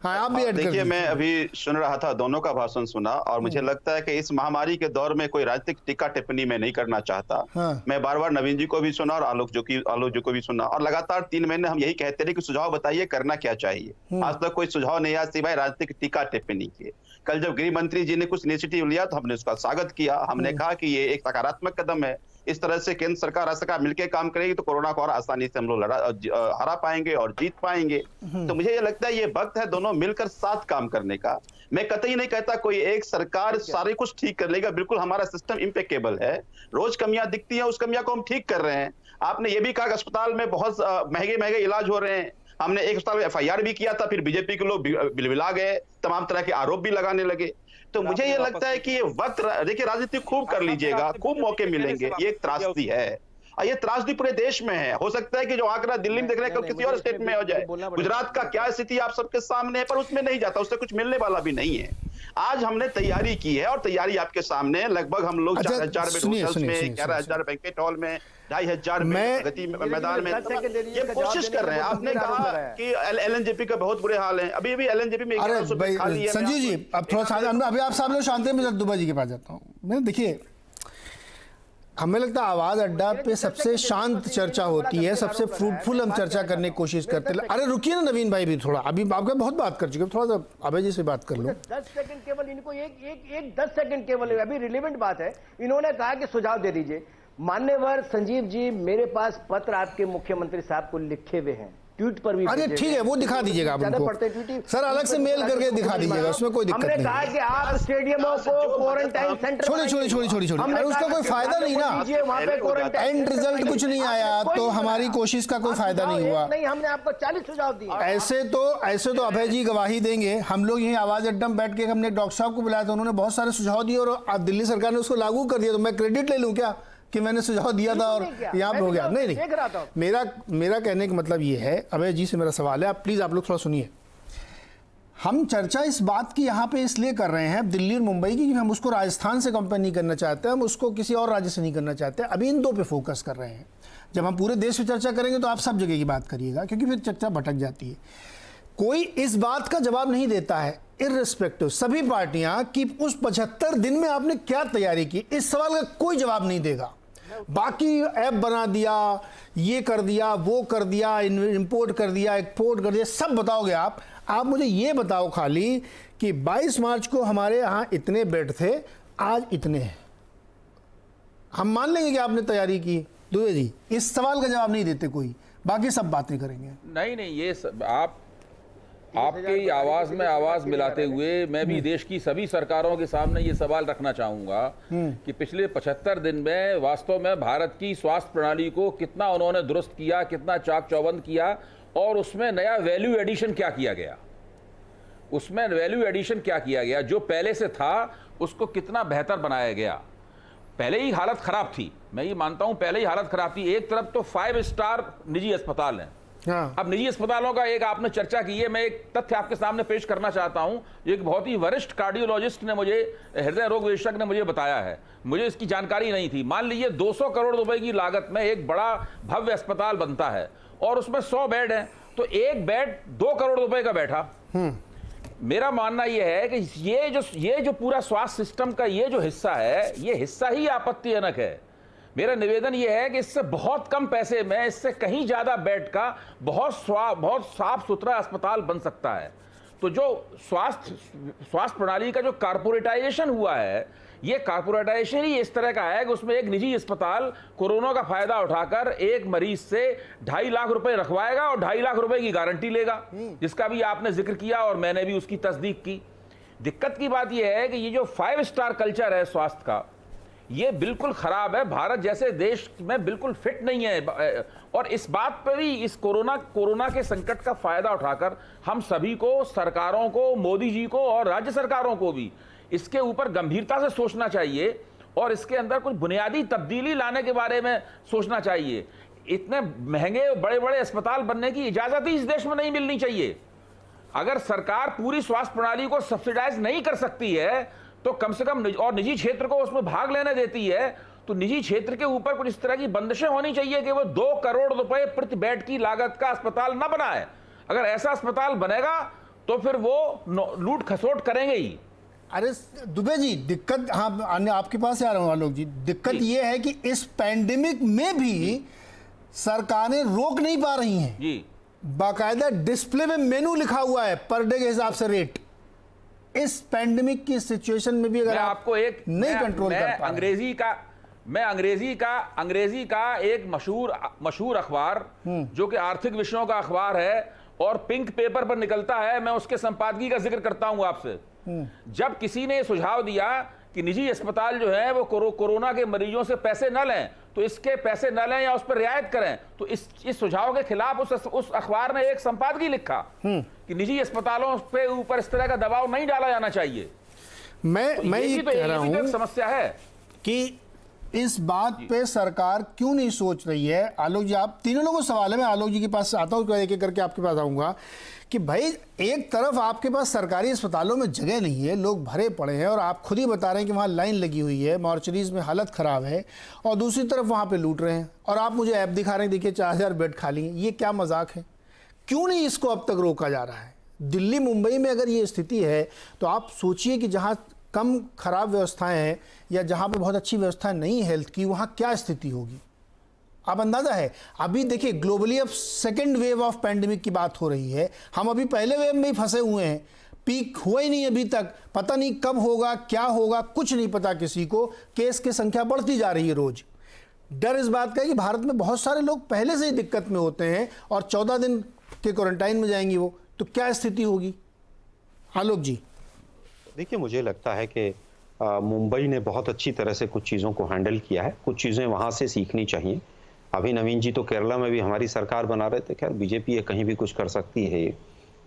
हाँ, आप भी देखिए, मैं अभी सुन रहा था, दोनों का भाषण सुना, और मुझे लगता है कि इस महामारी के दौर में कोई राजनीतिक टीका टिप्पणी मैं नहीं करना चाहता। हाँ। मैं बार बार नवीन जी को भी सुना और आलोक जी को भी सुना, और लगातार 3 महीने हम यही कहते रहे कि सुझाव बताइए करना क्या चाहिए। आज तक कोई सुझाव नहीं आया सिवाय राजनीतिक टीका टिप्पणी के। कल जब गृह मंत्री जी ने कुछ इनिशिएटिव लिया तो हमने उसका स्वागत किया। हमने कहा कि ये एक सकारात्मक कदम है। इस तरह से केंद्र सरकार राज्य सरकार मिलकर काम करेगी तो कोरोना को और आसानी से हम लोग हरा पाएंगे और जीत पाएंगे। तो मुझे ये लगता है ये वक्त है दोनों मिलकर साथ काम करने का। मैं कतई नहीं कहता कोई एक सरकार सारे कुछ ठीक कर लेगा, बिल्कुल हमारा सिस्टम इम्पेकेबल है। रोज कमियां दिखती हैं, उस कमियां को हम ठीक कर रहे हैं। आपने ये भी कहा कि अस्पताल में बहुत महंगे इलाज हो रहे हैं। हमने एक अस्पताल में FIR भी किया था, फिर बीजेपी के लोग बिलबिला गए, तमाम तरह के आरोप भी लगाने लगे। तो मुझे ये लगता है कि ये वक्त, देखिए राजनीति खूब कर लीजिएगा, खूब मौके मिलेंगे। ये एक त्रासदी है और ये त्रासदी पूरे देश में है। हो सकता है कि जो आंकड़ा दिल्ली में देख रहे हैं किसी और स्टेट में हो जाए। गुजरात का क्या स्थिति आप सबके सामने है, पर उसमें नहीं जाता, उससे कुछ मिलने वाला भी नहीं है। आज हमने तैयारी की है और तैयारी आपके सामने। लगभग हम लोग 4000 बेड होटल्स में, 11000 बैंकेट हॉल में, 2500 प्रगति मैदान में ये कोशिश कर रहे हैं। आपने कहा कि LNJP का बहुत बुरे हाल है। अभी LNJP में संजीव जी अब थोड़ा सा अभी आप साहब लोग शांत हैं, मैं दुबे जी के पास जाता हूँ। मैं देखिए, हमें लगता है आवाज अड्डा पे सबसे शांत चर्चा होती है, सबसे फ्रूटफुल हम चर्चा करने की कोशिश करते हैं। अरे रुकिए ना नवीन भाई भी थोड़ा, अभी आपका बहुत बात कर चुके, थोड़ा सा अभय जी से बात कर लो। 10 सेकंड केवल इनको, एक 10 सेकंड केवल, अभी रिलेवेंट बात है। इन्होंने कहा कि सुझाव दे दीजिए। मान्यवर संजीव जी, मेरे पास पत्र आपके मुख्यमंत्री साहब को लिखे हुए हैं, ट्वीट पर भी। अरे ठीक है, वो दिखा दीजिएगा आप उनको सर, अलग से मेल करके दिखा दीजिएगा, उसमें कोई दिक्कत नहीं। हमने कहा कि आप स्टेडियमों को क्वारंटाइन सेंटर छोड़ी अरे उसका कोई फायदा नहीं ना, वहां पे क्वारंटाइन एंड रिजल्ट कुछ नहीं आया तो हमारी कोशिश का कोई फायदा नहीं हुआ। नहीं, हमने आपको 40 सुझाव दिए। ऐसे तो अभय जी गवाही देंगे। हम लोग यही आवाज अड्डा में बैठ के हमने डॉक्टर साहब को बुलाया था, उन्होंने बहुत सारे सुझाव दिए और दिल्ली सरकार ने उसको लागू कर दिया। तो मैं क्रेडिट ले लूं क्या कि मैंने सुझाव दिया था और यहाँ पे हो गया? नहीं, मेरा कहने का मतलब ये है, अभय जी से मेरा सवाल है, आप प्लीज आप लोग थोड़ा सुनिए। हम चर्चा इस बात की यहाँ पे इसलिए कर रहे हैं दिल्ली और मुंबई की, हम उसको राजस्थान से कंपेयर नहीं करना चाहते, हम उसको किसी और राज्य से नहीं करना चाहते। अभी इन 2 पे फोकस कर रहे हैं। जब हम पूरे देश में चर्चा करेंगे तो आप सब जगह की बात करिएगा, क्योंकि फिर चर्चा भटक जाती है। कोई इस बात का जवाब नहीं देता है, इररिस्पेक्टिव सभी पार्टियां, कि उस 75 दिन में आपने क्या तैयारी की, इस सवाल का कोई जवाब नहीं देगा। बाकी ऐप बना दिया, ये कर दिया, वो कर दिया, इंपोर्ट कर दिया, एक्सपोर्ट कर दिया, सब बताओगे आप मुझे ये बताओ खाली कि 22 मार्च को हमारे यहाँ इतने बेड थे, आज इतने हैं। हम मान लेंगे कि आपने तैयारी की। दुबे जी इस सवाल का जवाब नहीं देते कोई, बाकी सब बातें करेंगे। नहीं, ये आप आपकी आवाज में आवाज मिलाते हुए मैं भी देश की सभी सरकारों के सामने ये सवाल रखना चाहूंगा कि पिछले 75 दिन में वास्तव में भारत की स्वास्थ्य प्रणाली को कितना उन्होंने दुरुस्त किया, कितना चाक चौबंद किया, और उसमें नया वैल्यू एडिशन क्या किया गया, उसमें वैल्यू एडिशन क्या किया गया, जो पहले से था उसको कितना बेहतर बनाया गया। पहले ही हालत खराब थी, मैं ये मानता हूं पहले ही हालत खराब थी। एक तरफ तो 5 स्टार निजी अस्पताल हैं। हाँ। अब निजी अस्पतालों का एक आपने चर्चा की है, मैं एक तथ्य आपके सामने पेश करना चाहता हूं। एक बहुत ही वरिष्ठ कार्डियोलॉजिस्ट ने मुझे, हृदय रोग विशेषज्ञ ने मुझे बताया है, मुझे इसकी जानकारी नहीं थी। मान लीजिए 200 करोड़ रुपए की लागत में एक बड़ा भव्य अस्पताल बनता है और उसमें 100 बेड हैं, तो एक बेड 2 करोड़ रुपए का बैठा। मेरा मानना यह है कि ये जो पूरा स्वास्थ्य सिस्टम का ये जो हिस्सा है, ये हिस्सा ही आपत्तिजनक है। मेरा निवेदन यह है कि इससे बहुत कम पैसे में, इससे कहीं ज्यादा बेड का बहुत साफ सुथरा अस्पताल बन सकता है। तो जो स्वास्थ्य प्रणाली का जो कारपोरेटाइजेशन हुआ है, ये कारपोरेटाइजेशन ही इस तरह का है कि उसमें एक निजी अस्पताल कोरोना का फायदा उठाकर एक मरीज से 2.5 लाख रुपए रखवाएगा और 2.5 लाख रुपए की गारंटी लेगा, जिसका भी आपने जिक्र किया और मैंने भी उसकी तस्दीक की। दिक्कत की बात यह है कि ये जो 5 स्टार कल्चर है स्वास्थ्य का, ये बिल्कुल खराब है, भारत जैसे देश में बिल्कुल फिट नहीं है। और इस बात पर ही, इस कोरोना के संकट का फायदा उठाकर हम सभी को, सरकारों को, मोदी जी को और राज्य सरकारों को भी इसके ऊपर गंभीरता से सोचना चाहिए और इसके अंदर कुछ बुनियादी तब्दीली लाने के बारे में सोचना चाहिए। इतने महंगे बड़े बड़े अस्पताल बनने की इजाजत ही इस देश में नहीं मिलनी चाहिए। अगर सरकार पूरी स्वास्थ्य प्रणाली को सब्सिडाइज नहीं कर सकती है तो कम से कम, और निजी क्षेत्र को उसमें भाग लेने देती है, तो निजी क्षेत्र के ऊपर कुछ इस तरह की बंदिशें होनी चाहिए कि वो 2 करोड़ रुपए प्रति बेड की लागत का अस्पताल न बनाए। अगर ऐसा अस्पताल बनेगा तो फिर वो लूट खसोट करेंगे ही। अरे दुबे जी, दिक्कत, हाँ आपके पास आ रहा हूँ आलोक जी, दिक्कत ये है कि इस पैंडेमिक में भी सरकारें रोक नहीं पा रही हैं जी। बाकायदा डिस्प्ले में मेनू लिखा हुआ है पर डे के हिसाब से रेट। इस पैंडेमिक की सिचुएशन में भी अगर आपको एक नहीं कंट्रोल कर पा अंग्रेजी का एक मशहूर अखबार जो कि आर्थिक विषयों का अखबार है और पिंक पेपर पर निकलता है, मैं उसके संपादकीय का जिक्र करता हूं आपसे। जब किसी ने सुझाव दिया कि निजी अस्पताल जो है वो कोरोना के मरीजों से पैसे न लें, तो इसके पैसे न लें या उस पर रियायत करें, तो इस सुझाव के खिलाफ उस अखबार ने एक संपादकीय लिखा कि निजी अस्पतालों पे ऊपर इस तरह का दबाव नहीं डाला जाना चाहिए। मैं ये कह रहा हूं समस्या है कि इस बात पे सरकार क्यों नहीं सोच रही है। आलोक जी, आप तीनों लोगों को सवाल है, मैं आलोक जी के पास आता हूँ, एक एक करके आपके पास आऊँगा कि भाई एक तरफ आपके पास सरकारी अस्पतालों में जगह नहीं है, लोग भरे पड़े हैं और आप खुद ही बता रहे हैं कि वहाँ लाइन लगी हुई है, मॉर्चरीज में हालत ख़राब है, और दूसरी तरफ वहाँ पे लूट रहे हैं और आप मुझे ऐप दिखा रहे हैं, देखिए 4000 बेड खाली हैं। ये क्या मजाक है? क्यों नहीं इसको अब तक रोका जा रहा है? दिल्ली मुंबई में अगर ये स्थिति है तो आप सोचिए कि जहाँ कम खराब व्यवस्थाएं हैं या जहाँ पे बहुत अच्छी व्यवस्था नहीं है हेल्थ की, वहाँ क्या स्थिति होगी? आप अंदाजा है। अभी देखिए ग्लोबली अब सेकेंड वेव ऑफ पैंडेमिक की बात हो रही है, हम अभी पहले वेव में ही फंसे हुए हैं, पीक हुआ ही नहीं अभी तक, पता नहीं कब होगा, क्या होगा, कुछ नहीं पता किसी को। केस की संख्या बढ़ती जा रही है रोज। डर इस बात का है कि भारत में बहुत सारे लोग पहले से ही दिक्कत में होते हैं और 14 दिन के क्वारंटाइन में जाएंगे वो, तो क्या स्थिति होगी? आलोक जी, देखिए, मुझे लगता है कि मुंबई ने बहुत अच्छी तरह से कुछ चीज़ों को हैंडल किया है, कुछ चीज़ें वहाँ से सीखनी चाहिए। अभी नवीन जी तो केरला में भी हमारी सरकार बना रहे थे, खैर बीजेपी है कहीं भी कुछ कर सकती है।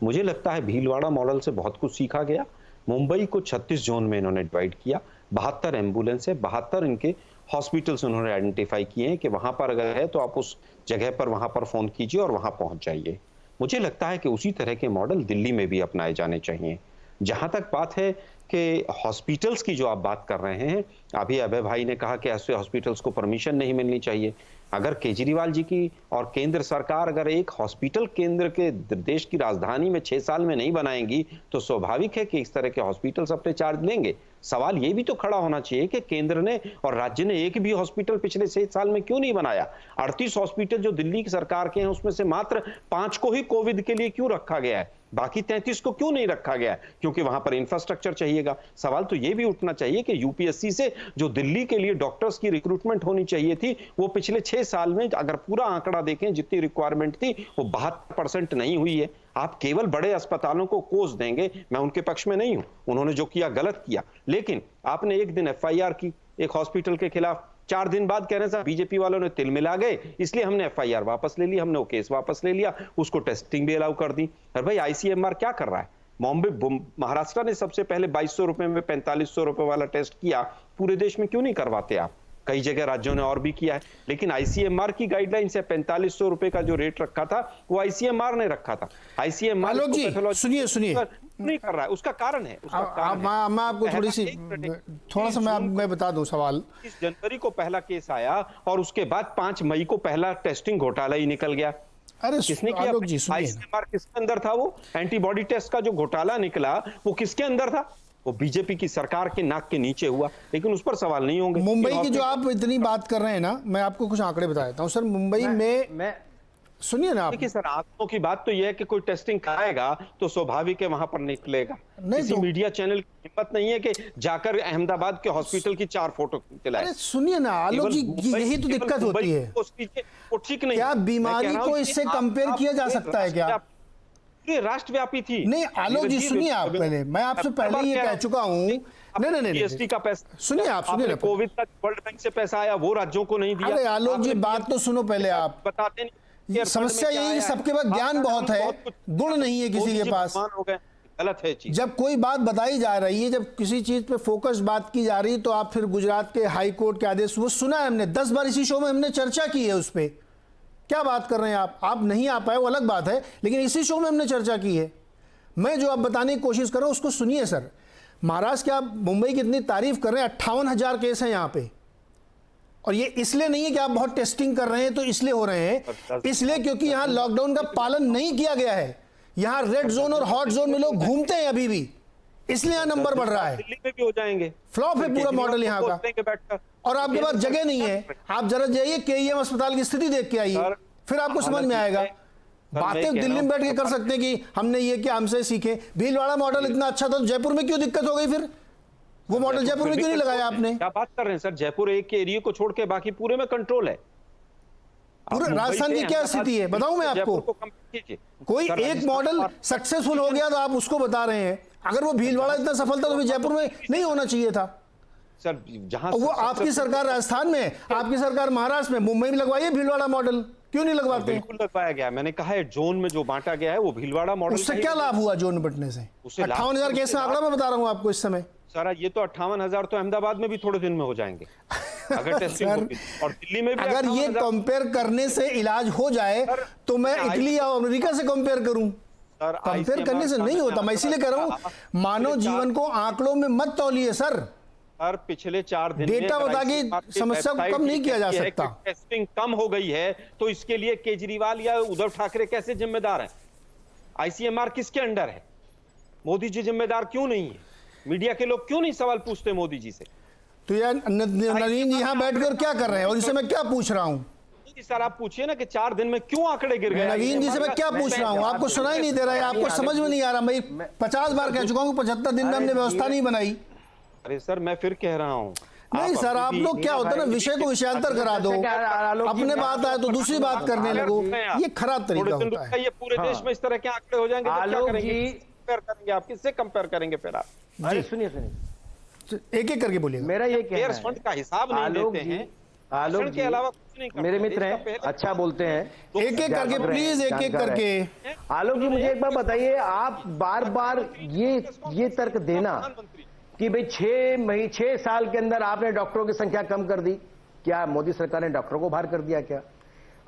मुझे लगता है भीलवाड़ा मॉडल से बहुत कुछ सीखा गया। मुंबई को 36 जोन में इन्होंने डिवाइड किया, 72 एम्बुलेंस है, 72 इनके हॉस्पिटल्स उन्होंने आइडेंटिफाई किए हैं कि वहाँ पर अगर है तो आप उस जगह पर वहाँ पर फ़ोन कीजिए और वहाँ पहुँच जाइए। मुझे लगता है कि उसी तरह के मॉडल दिल्ली में भी अपनाए जाने चाहिए। जहां तक बात है कि हॉस्पिटल्स की जो आप बात कर रहे हैं, अभी अभय भाई ने कहा कि ऐसे हॉस्पिटल्स को परमिशन नहीं मिलनी चाहिए। अगर केजरीवाल जी की और केंद्र सरकार अगर एक हॉस्पिटल केंद्र के देश की राजधानी में 6 साल में नहीं बनाएंगी तो स्वाभाविक है कि इस तरह के हॉस्पिटल्स अपने चार्ज लेंगे। सवाल ये भी तो खड़ा होना चाहिए कि केंद्र ने और राज्य ने एक भी हॉस्पिटल पिछले 6 साल में क्यों नहीं बनाया? 38 हॉस्पिटल जो दिल्ली की सरकार के हैं उसमें से मात्र 5 को ही कोविड के लिए क्यों रखा गया है, बाकी 33 को क्यों नहीं रखा गया है? क्योंकि वहां पर इंफ्रास्ट्रक्चर चाहिएगा। सवाल तो ये भी उठना चाहिए कि यूपीएससी से जो दिल्ली के लिए डॉक्टर्स की रिक्रूटमेंट होनी चाहिए थी, वो पिछले 6 साल में अगर पूरा आंकड़ा देखें जितनी रिक्वायरमेंट थी वो 72% नहीं हुई है। आप केवल बड़े अस्पतालों को कोस देंगे, मैं उनके पक्ष में नहीं हूं, उन्होंने जो किया गलत किया, लेकिन आपने एक दिन एफआईआर की एक हॉस्पिटल के खिलाफ, 4 दिन बाद कह रहे हैं साहब बीजेपी वालों ने तिल मिला गए इसलिए हमने एफआईआर वापस ले ली, हमने वो केस वापस ले लिया, उसको टेस्टिंग भी अलाउ कर दी। अरे भाई आईसीएमआर क्या कर रहा है? महाराष्ट्र ने सबसे पहले 2200 रुपए में 4500 रुपए वाला टेस्ट किया, पूरे देश में क्यों नहीं करवाते आप? कई जगह राज्यों ने और भी किया है, लेकिन आईसीएमआर की गाइडलाइन से 4500 रुपए का जो रेट रखा था वो आईसीएमआर ने रखा था। आईसीएमआर सुनिए नहीं कर रहा है, उसका कारण है, मैं आपको थोड़ा सा मैं बता दूं सवाल। 30 जनवरी को पहला केस आया और उसके बाद 5 मई को पहला टेस्टिंग घोटाला ही निकल गया। अरे किसने किया? आईसीएमआर किसके अंदर था? वो एंटीबॉडी टेस्ट का जो घोटाला निकला वो किसके अंदर था? वो बीजेपी की सरकार के नाक के नीचे हुआ, लेकिन उस पर सवाल नहीं होंगे। मुंबई की जो आप इतनी बात कर रहे हैं ना, मैं आपको कुछ आंकड़े बता देता हूं सर। मुंबई में सुनिए ना आप, देखिए सर, आंकड़ों की बात तो यह है कि कोई टेस्टिंग कराएगा तो स्वाभाविक है वहां पर निकलेगा। किसी मीडिया चैनल की हिम्मत नहीं है कि जाकर अहमदाबाद के हॉस्पिटल की 4 फोटो खिंचलाए। अरे सुनिए ना आलोक जी, यही तो दिक्कत होती है। वो ठीक नहीं, क्या बीमारी को इससे कंपेयर किया जा सकता है क्या? पूरे राष्ट्रव्यापी थी। नहीं आलोक जी सुनिए, आप पहले, मैं आपसे पहले ये कह चुका हूं, नहीं जीएसटी का पैसा सुनिए, आप सुनिए, कोविड का वर्ल्ड बैंक से पैसा आया वो राज्यों को नहीं दिया। अरे आलोक जी बात तो सुनो पहले, आप बताते नहीं। समस्या यही है, सबके पास ज्ञान बहुत है, गुण नहीं है किसी के पास। गलत है चीज। जब कोई बात बताई जा रही है, जब किसी चीज पे फोकस बात की जा रही है, तो आप फिर गुजरात के हाई कोर्ट के आदेश, वो सुना है हमने 10 बार इसी शो में हमने चर्चा की है उस पर। क्या बात कर रहे हैं आप नहीं आ पाए वो अलग बात है, लेकिन इसी शो में हमने चर्चा की है। मैं जो आप बताने की कोशिश कर रहा हूं उसको सुनिए सर। महाराष्ट्र के आप मुंबई की इतनी तारीफ कर रहे हैं, 58,000 केस हैं यहाँ पे, और ये इसलिए नहीं है कि आप बहुत टेस्टिंग कर रहे हैं तो इसलिए हो रहे हैं, इसलिए क्योंकि यहाँ लॉकडाउन का पालन नहीं किया गया है। यहाँ रेड जोन और हॉट जोन में लोग घूमते हैं अभी भी, इसलिए यहाँ नंबर बढ़ रहा है। दिल्ली में भी हो जाएंगे। फ्लॉप है पूरा मॉडल यहाँ का, और आपके पास जगह नहीं है। आप जरा जाइए केईएम अस्पताल की स्थिति देख के आइए, फिर आपको समझ में आएगा। बातें दिल्ली में बैठ के कर सकते हैं कि हमने ये किया, हमसे सीखे। भीलवाड़ा मॉडल इतना अच्छा था तो जयपुर में क्यों दिक्कत हो गई? फिर वो मॉडल जयपुर में क्यों नहीं लगाया आपने? क्या बात कर रहे हैं सर? जयपुर एक के एरिया को छोड़ के बाकी पूरे में कंट्रोल है। पूरे राजस्थान की क्या स्थिति है बताऊं मैं आपको? कोई एक मॉडल सक्सेसफुल हो गया तो आप उसको बता रहे हैं। अगर वो भीलवाड़ा इतना सफल था तो फिर जयपुर में नहीं होना चाहिए था सर। जहां वो आपकी सरकार राजस्थान में, आपकी सरकार महाराष्ट्र में, मुंबई में लगवाइए भीलवाड़ा मॉडल, क्यों नहीं लगवाते? बिल्कुल लगवाया गया। मैंने कहा है जोन में जो बांटा गया है वो भीलवाड़ा मॉडल। उससे क्या लाभ हुआ जोन में बंटने से? 58,000 केस में आंकड़ा मैं बता रहा हूं आपको इस समय। सर ये तो 58,000 तो अहमदाबाद में भी थोड़े दिन में हो जाएंगे अगर टेस्टिंग होगी। और दिल्ली में भी अगर ये कंपेयर करने से इलाज हो जाए तो मैं इटली या अमेरिका से कंपेयर करूं। कंपेयर करने से नहीं होता। मैं इसीलिए कह रहा हूं मानव जीवन को आंकड़ों में मत तौलिए सर। हर पिछले 4 दिन डेटा बता के समस्या को कम नहीं किया जा सकता। टेस्टिंग कम हो गई है तो इसके लिए केजरीवाल या उद्धव ठाकरे कैसे जिम्मेदार हैं? आईसीएमआर किसके अंडर है? मोदी जी जिम्मेदार क्यों नहीं है? मीडिया के लोग क्यों नहीं सवाल पूछते मोदी जी से? तो यार नवीन जी यहाँ बैठ कर क्या कर रहे हैं और इससे मैं क्या पूछ रहा हूँ? सर आप पूछिए ना कि 4 दिन में क्यों आंकड़े गिर गए? नवीन जी से मैं क्या पूछ रहा हूँ? आपको सुनाई नहीं दे रहा है, आपको समझ में नहीं आ रहा। मैं 50 बार कह चुका हूँ 75 दिन में हमने व्यवस्था नहीं बनाई। अरे सर मैं फिर कह रहा हूँ नहीं सर, आप लोग क्या होता है ना, विषय को विषयांतर करा दो, अपने बात आए तो दूसरी बात करने लगो, ये खराब तरीका होता है। ये पूरे देश में इस तरह के आंकड़े हो जाएंगे तो क्या करेंगे? कंपेयर करेंगे आप? किससे कंपेयर करेंगे फिर आप? अरे सुनिए एक एक करके बोलिए। मेरा ये कहना है, फंड का हिसाब नहीं देते हैं आलोक के अलावा कुछ नहीं करते। मेरे मित्र हैं, अच्छा बोलते हैं। एक एक करके प्लीज, एक एक करके। आलोक जी मुझे एक बार बताइए, आप बार बार ये तर्क देना कि भाई 6 साल के अंदर आपने डॉक्टरों की संख्या कम कर दी, क्या मोदी सरकार ने डॉक्टरों को बाहर कर दिया? क्या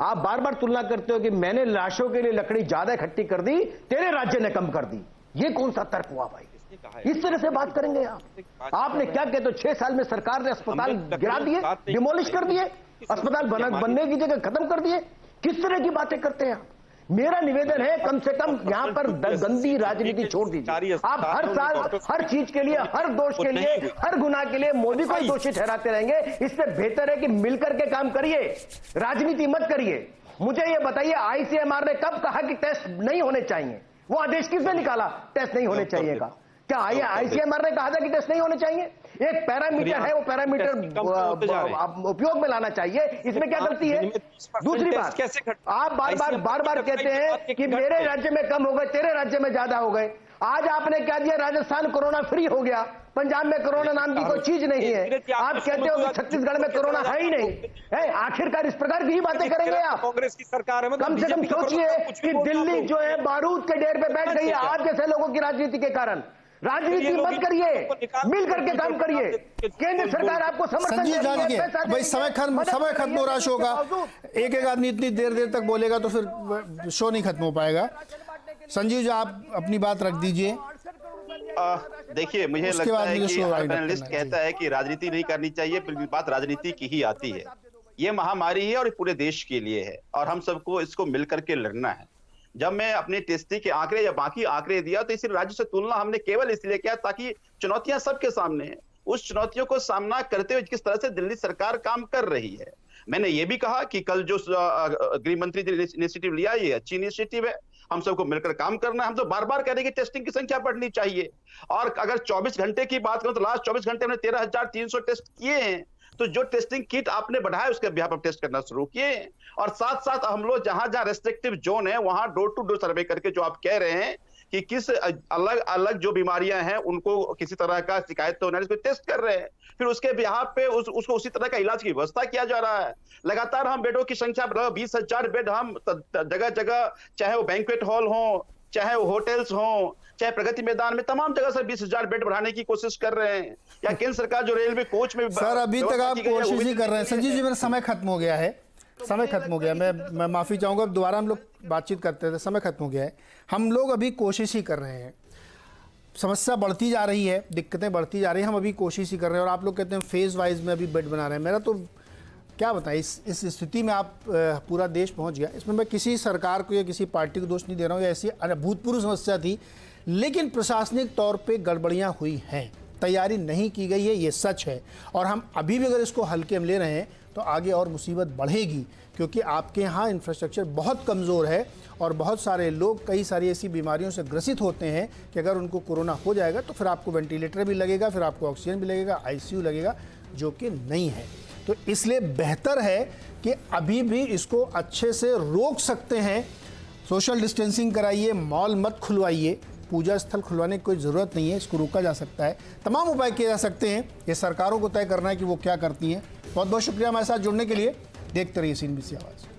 आप बार बार तुलना करते हो कि मैंने लाशों के लिए लकड़ी ज्यादा इकट्ठी कर दी, तेरे राज्य ने कम कर दी? ये कौन सा तर्क हुआ भाई? इस तरह से बात करेंगे आप? आपने क्या कहते हो 6 साल में सरकार ने अस्पताल गिरा दिए, डिमोलिश कर दिए, अस्पताल बनने की जगह खत्म कर दिए? किस तरह की बातें करते हैं आप? मेरा निवेदन है कम से कम यहां पर गंदी राजनीति छोड़ दीजिए। आप हर साल हर चीज के लिए, हर दोष के लिए, हर गुनाह के लिए मोदी को ही दोषी ठहराते रहेंगे। इससे बेहतर है कि मिलकर के काम करिए, राजनीति मत करिए। मुझे ये बताइए, आईसीएमआर ने कब कहा कि टेस्ट नहीं होने चाहिए? वो आदेश किसने निकाला टेस्ट नहीं होने चाहिए का? क्या आईसीएमआर ने कहा था कि टेस्ट नहीं होने चाहिए? एक पैरामीटर है, वो पैरामीटर उपयोग में लाना चाहिए। इसमें क्या गलती है? दूसरी बात, आप बार बार कहते हैं कि मेरे राज्य में कम हो गए, तेरे राज्य में ज्यादा हो गए। आज आपने क्या दिया? राजस्थान कोरोना फ्री हो गया, पंजाब में कोरोना नाम की कोई चीज नहीं है। आप कहते हो कि छत्तीसगढ़ में कोरोना है ही नहीं है। आखिरकार इस प्रकार की ही बातें करेंगे आप? कांग्रेस की सरकार है, कम से कम सोचिए कि दिल्ली जो है बारूद के ढेर पे बैठ गई है आप जैसे लोगों की राजनीति के कारण। राजनीति मत करिए, मिल करके काम करिए। केंद्र सरकार आपको समर्थन संजीव जानिए, भाई समय खत्म हो रहा शो का। एक आदमी इतनी देर तक बोलेगा तो फिर शो नहीं खत्म हो पाएगा। संजीव जी, आप अपनी बात रख दीजिए। देखिए, मुझे लगता है कि पैनलिस्ट कहता है कि राजनीति नहीं करनी चाहिए, फिर भी बात राजनीति की ही आती है। ये महामारी है और पूरे देश के लिए है और हम सबको इसको मिलकर के लड़ना है। जब मैं अपने टेस्टी के आंकड़े या बाकी आंकड़े दिया तो इसी राज्य से तुलना हमने केवल इसलिए किया ताकि चुनौतियां सबके सामने हैं, उस चुनौतियों को सामना करते हुए किस तरह से दिल्ली सरकार काम कर रही है। मैंने ये भी कहा कि कल जो गृह मंत्री ने इनिशिएटिव लिया, ये अच्छी इनिशिएटिव है, हम सबको मिलकर काम करना है। हम तो बार बार कह रहे हैं कि टेस्टिंग की संख्या बढ़नी चाहिए। और अगर 24 घंटे की बात करूं तो लास्ट 24 घंटे में 13,300 टेस्ट किए हैं। तो जो टेस्टिंग किट आपने बढ़ाया उसके बिहाफ पर टेस्ट करना शुरू किए। और साथ साथ हम लोग जहां जहां रेस्ट्रिक्टिव जोन है वहां डोर टू डोर सर्वे करके जो आप कह रहे हैं कि किस अलग अलग जो बीमारियां हैं उनको किसी तरह का शिकायत तो नहीं, टेस्ट कर रहे हैं, फिर उसके बिहाफ पे उसको उसी तरह का इलाज की व्यवस्था किया जा रहा है। लगातार हम बेडों की संख्या 20,000 बेड हम जगह जगह, चाहे वो बैंक्वेट हॉल हो, चाहे वो होटल्स हो, चाहे प्रगति मैदान में, तमाम जगह से 20,000 बेड बढ़ाने की कोशिश कर रहे हैं। या केंद्र सरकार जो रेलवे कोच में सर अभी तक आप कोशिश ही कर रहे हैं। संजीव जी, मेरा समय खत्म हो गया है, समय खत्म हो गया। मैं माफी चाहूंगा, दोबारा हम लोग बातचीत करते थे, समय खत्म हो गया है। हम लोग अभी कोशिश ही कर रहे हैं। समस्या बढ़ती जा रही है, दिक्कतें बढ़ती जा रही हैं, हम अभी कोशिश ही कर रहे हैं। और आप लोग कहते हैं फेज वाइज में अभी बेड बना रहे हैं। मेरा तो क्या बताएं, इस स्थिति में आप पूरा देश पहुंच गया। इसमें मैं किसी सरकार को या किसी पार्टी को दोष नहीं दे रहा हूँ, ऐसी अभूतपूर्व समस्या थी, लेकिन प्रशासनिक तौर पे गड़बड़ियां हुई हैं, तैयारी नहीं की गई है, ये सच है। और हम अभी भी अगर इसको हल्के में ले रहे हैं तो आगे और मुसीबत बढ़ेगी, क्योंकि आपके यहाँ इंफ्रास्ट्रक्चर बहुत कमज़ोर है और बहुत सारे लोग कई सारी ऐसी बीमारियों से ग्रसित होते हैं कि अगर उनको कोरोना हो जाएगा तो फिर आपको वेंटिलेटर भी लगेगा, फिर आपको ऑक्सीजन भी लगेगा, आईसीयू लगेगा, जो कि नहीं है। तो इसलिए बेहतर है कि अभी भी इसको अच्छे से रोक सकते हैं। सोशल डिस्टेंसिंग कराइए, मॉल मत खुलवाइए, पूजा स्थल खुलवाने की कोई ज़रूरत नहीं है, इसको रोका जा सकता है। तमाम उपाय किए जा सकते हैं, ये सरकारों को तय करना है कि वो क्या करती हैं। बहुत बहुत शुक्रिया हमारे साथ जुड़ने के लिए। देखते रहिए CNBC आवाज़।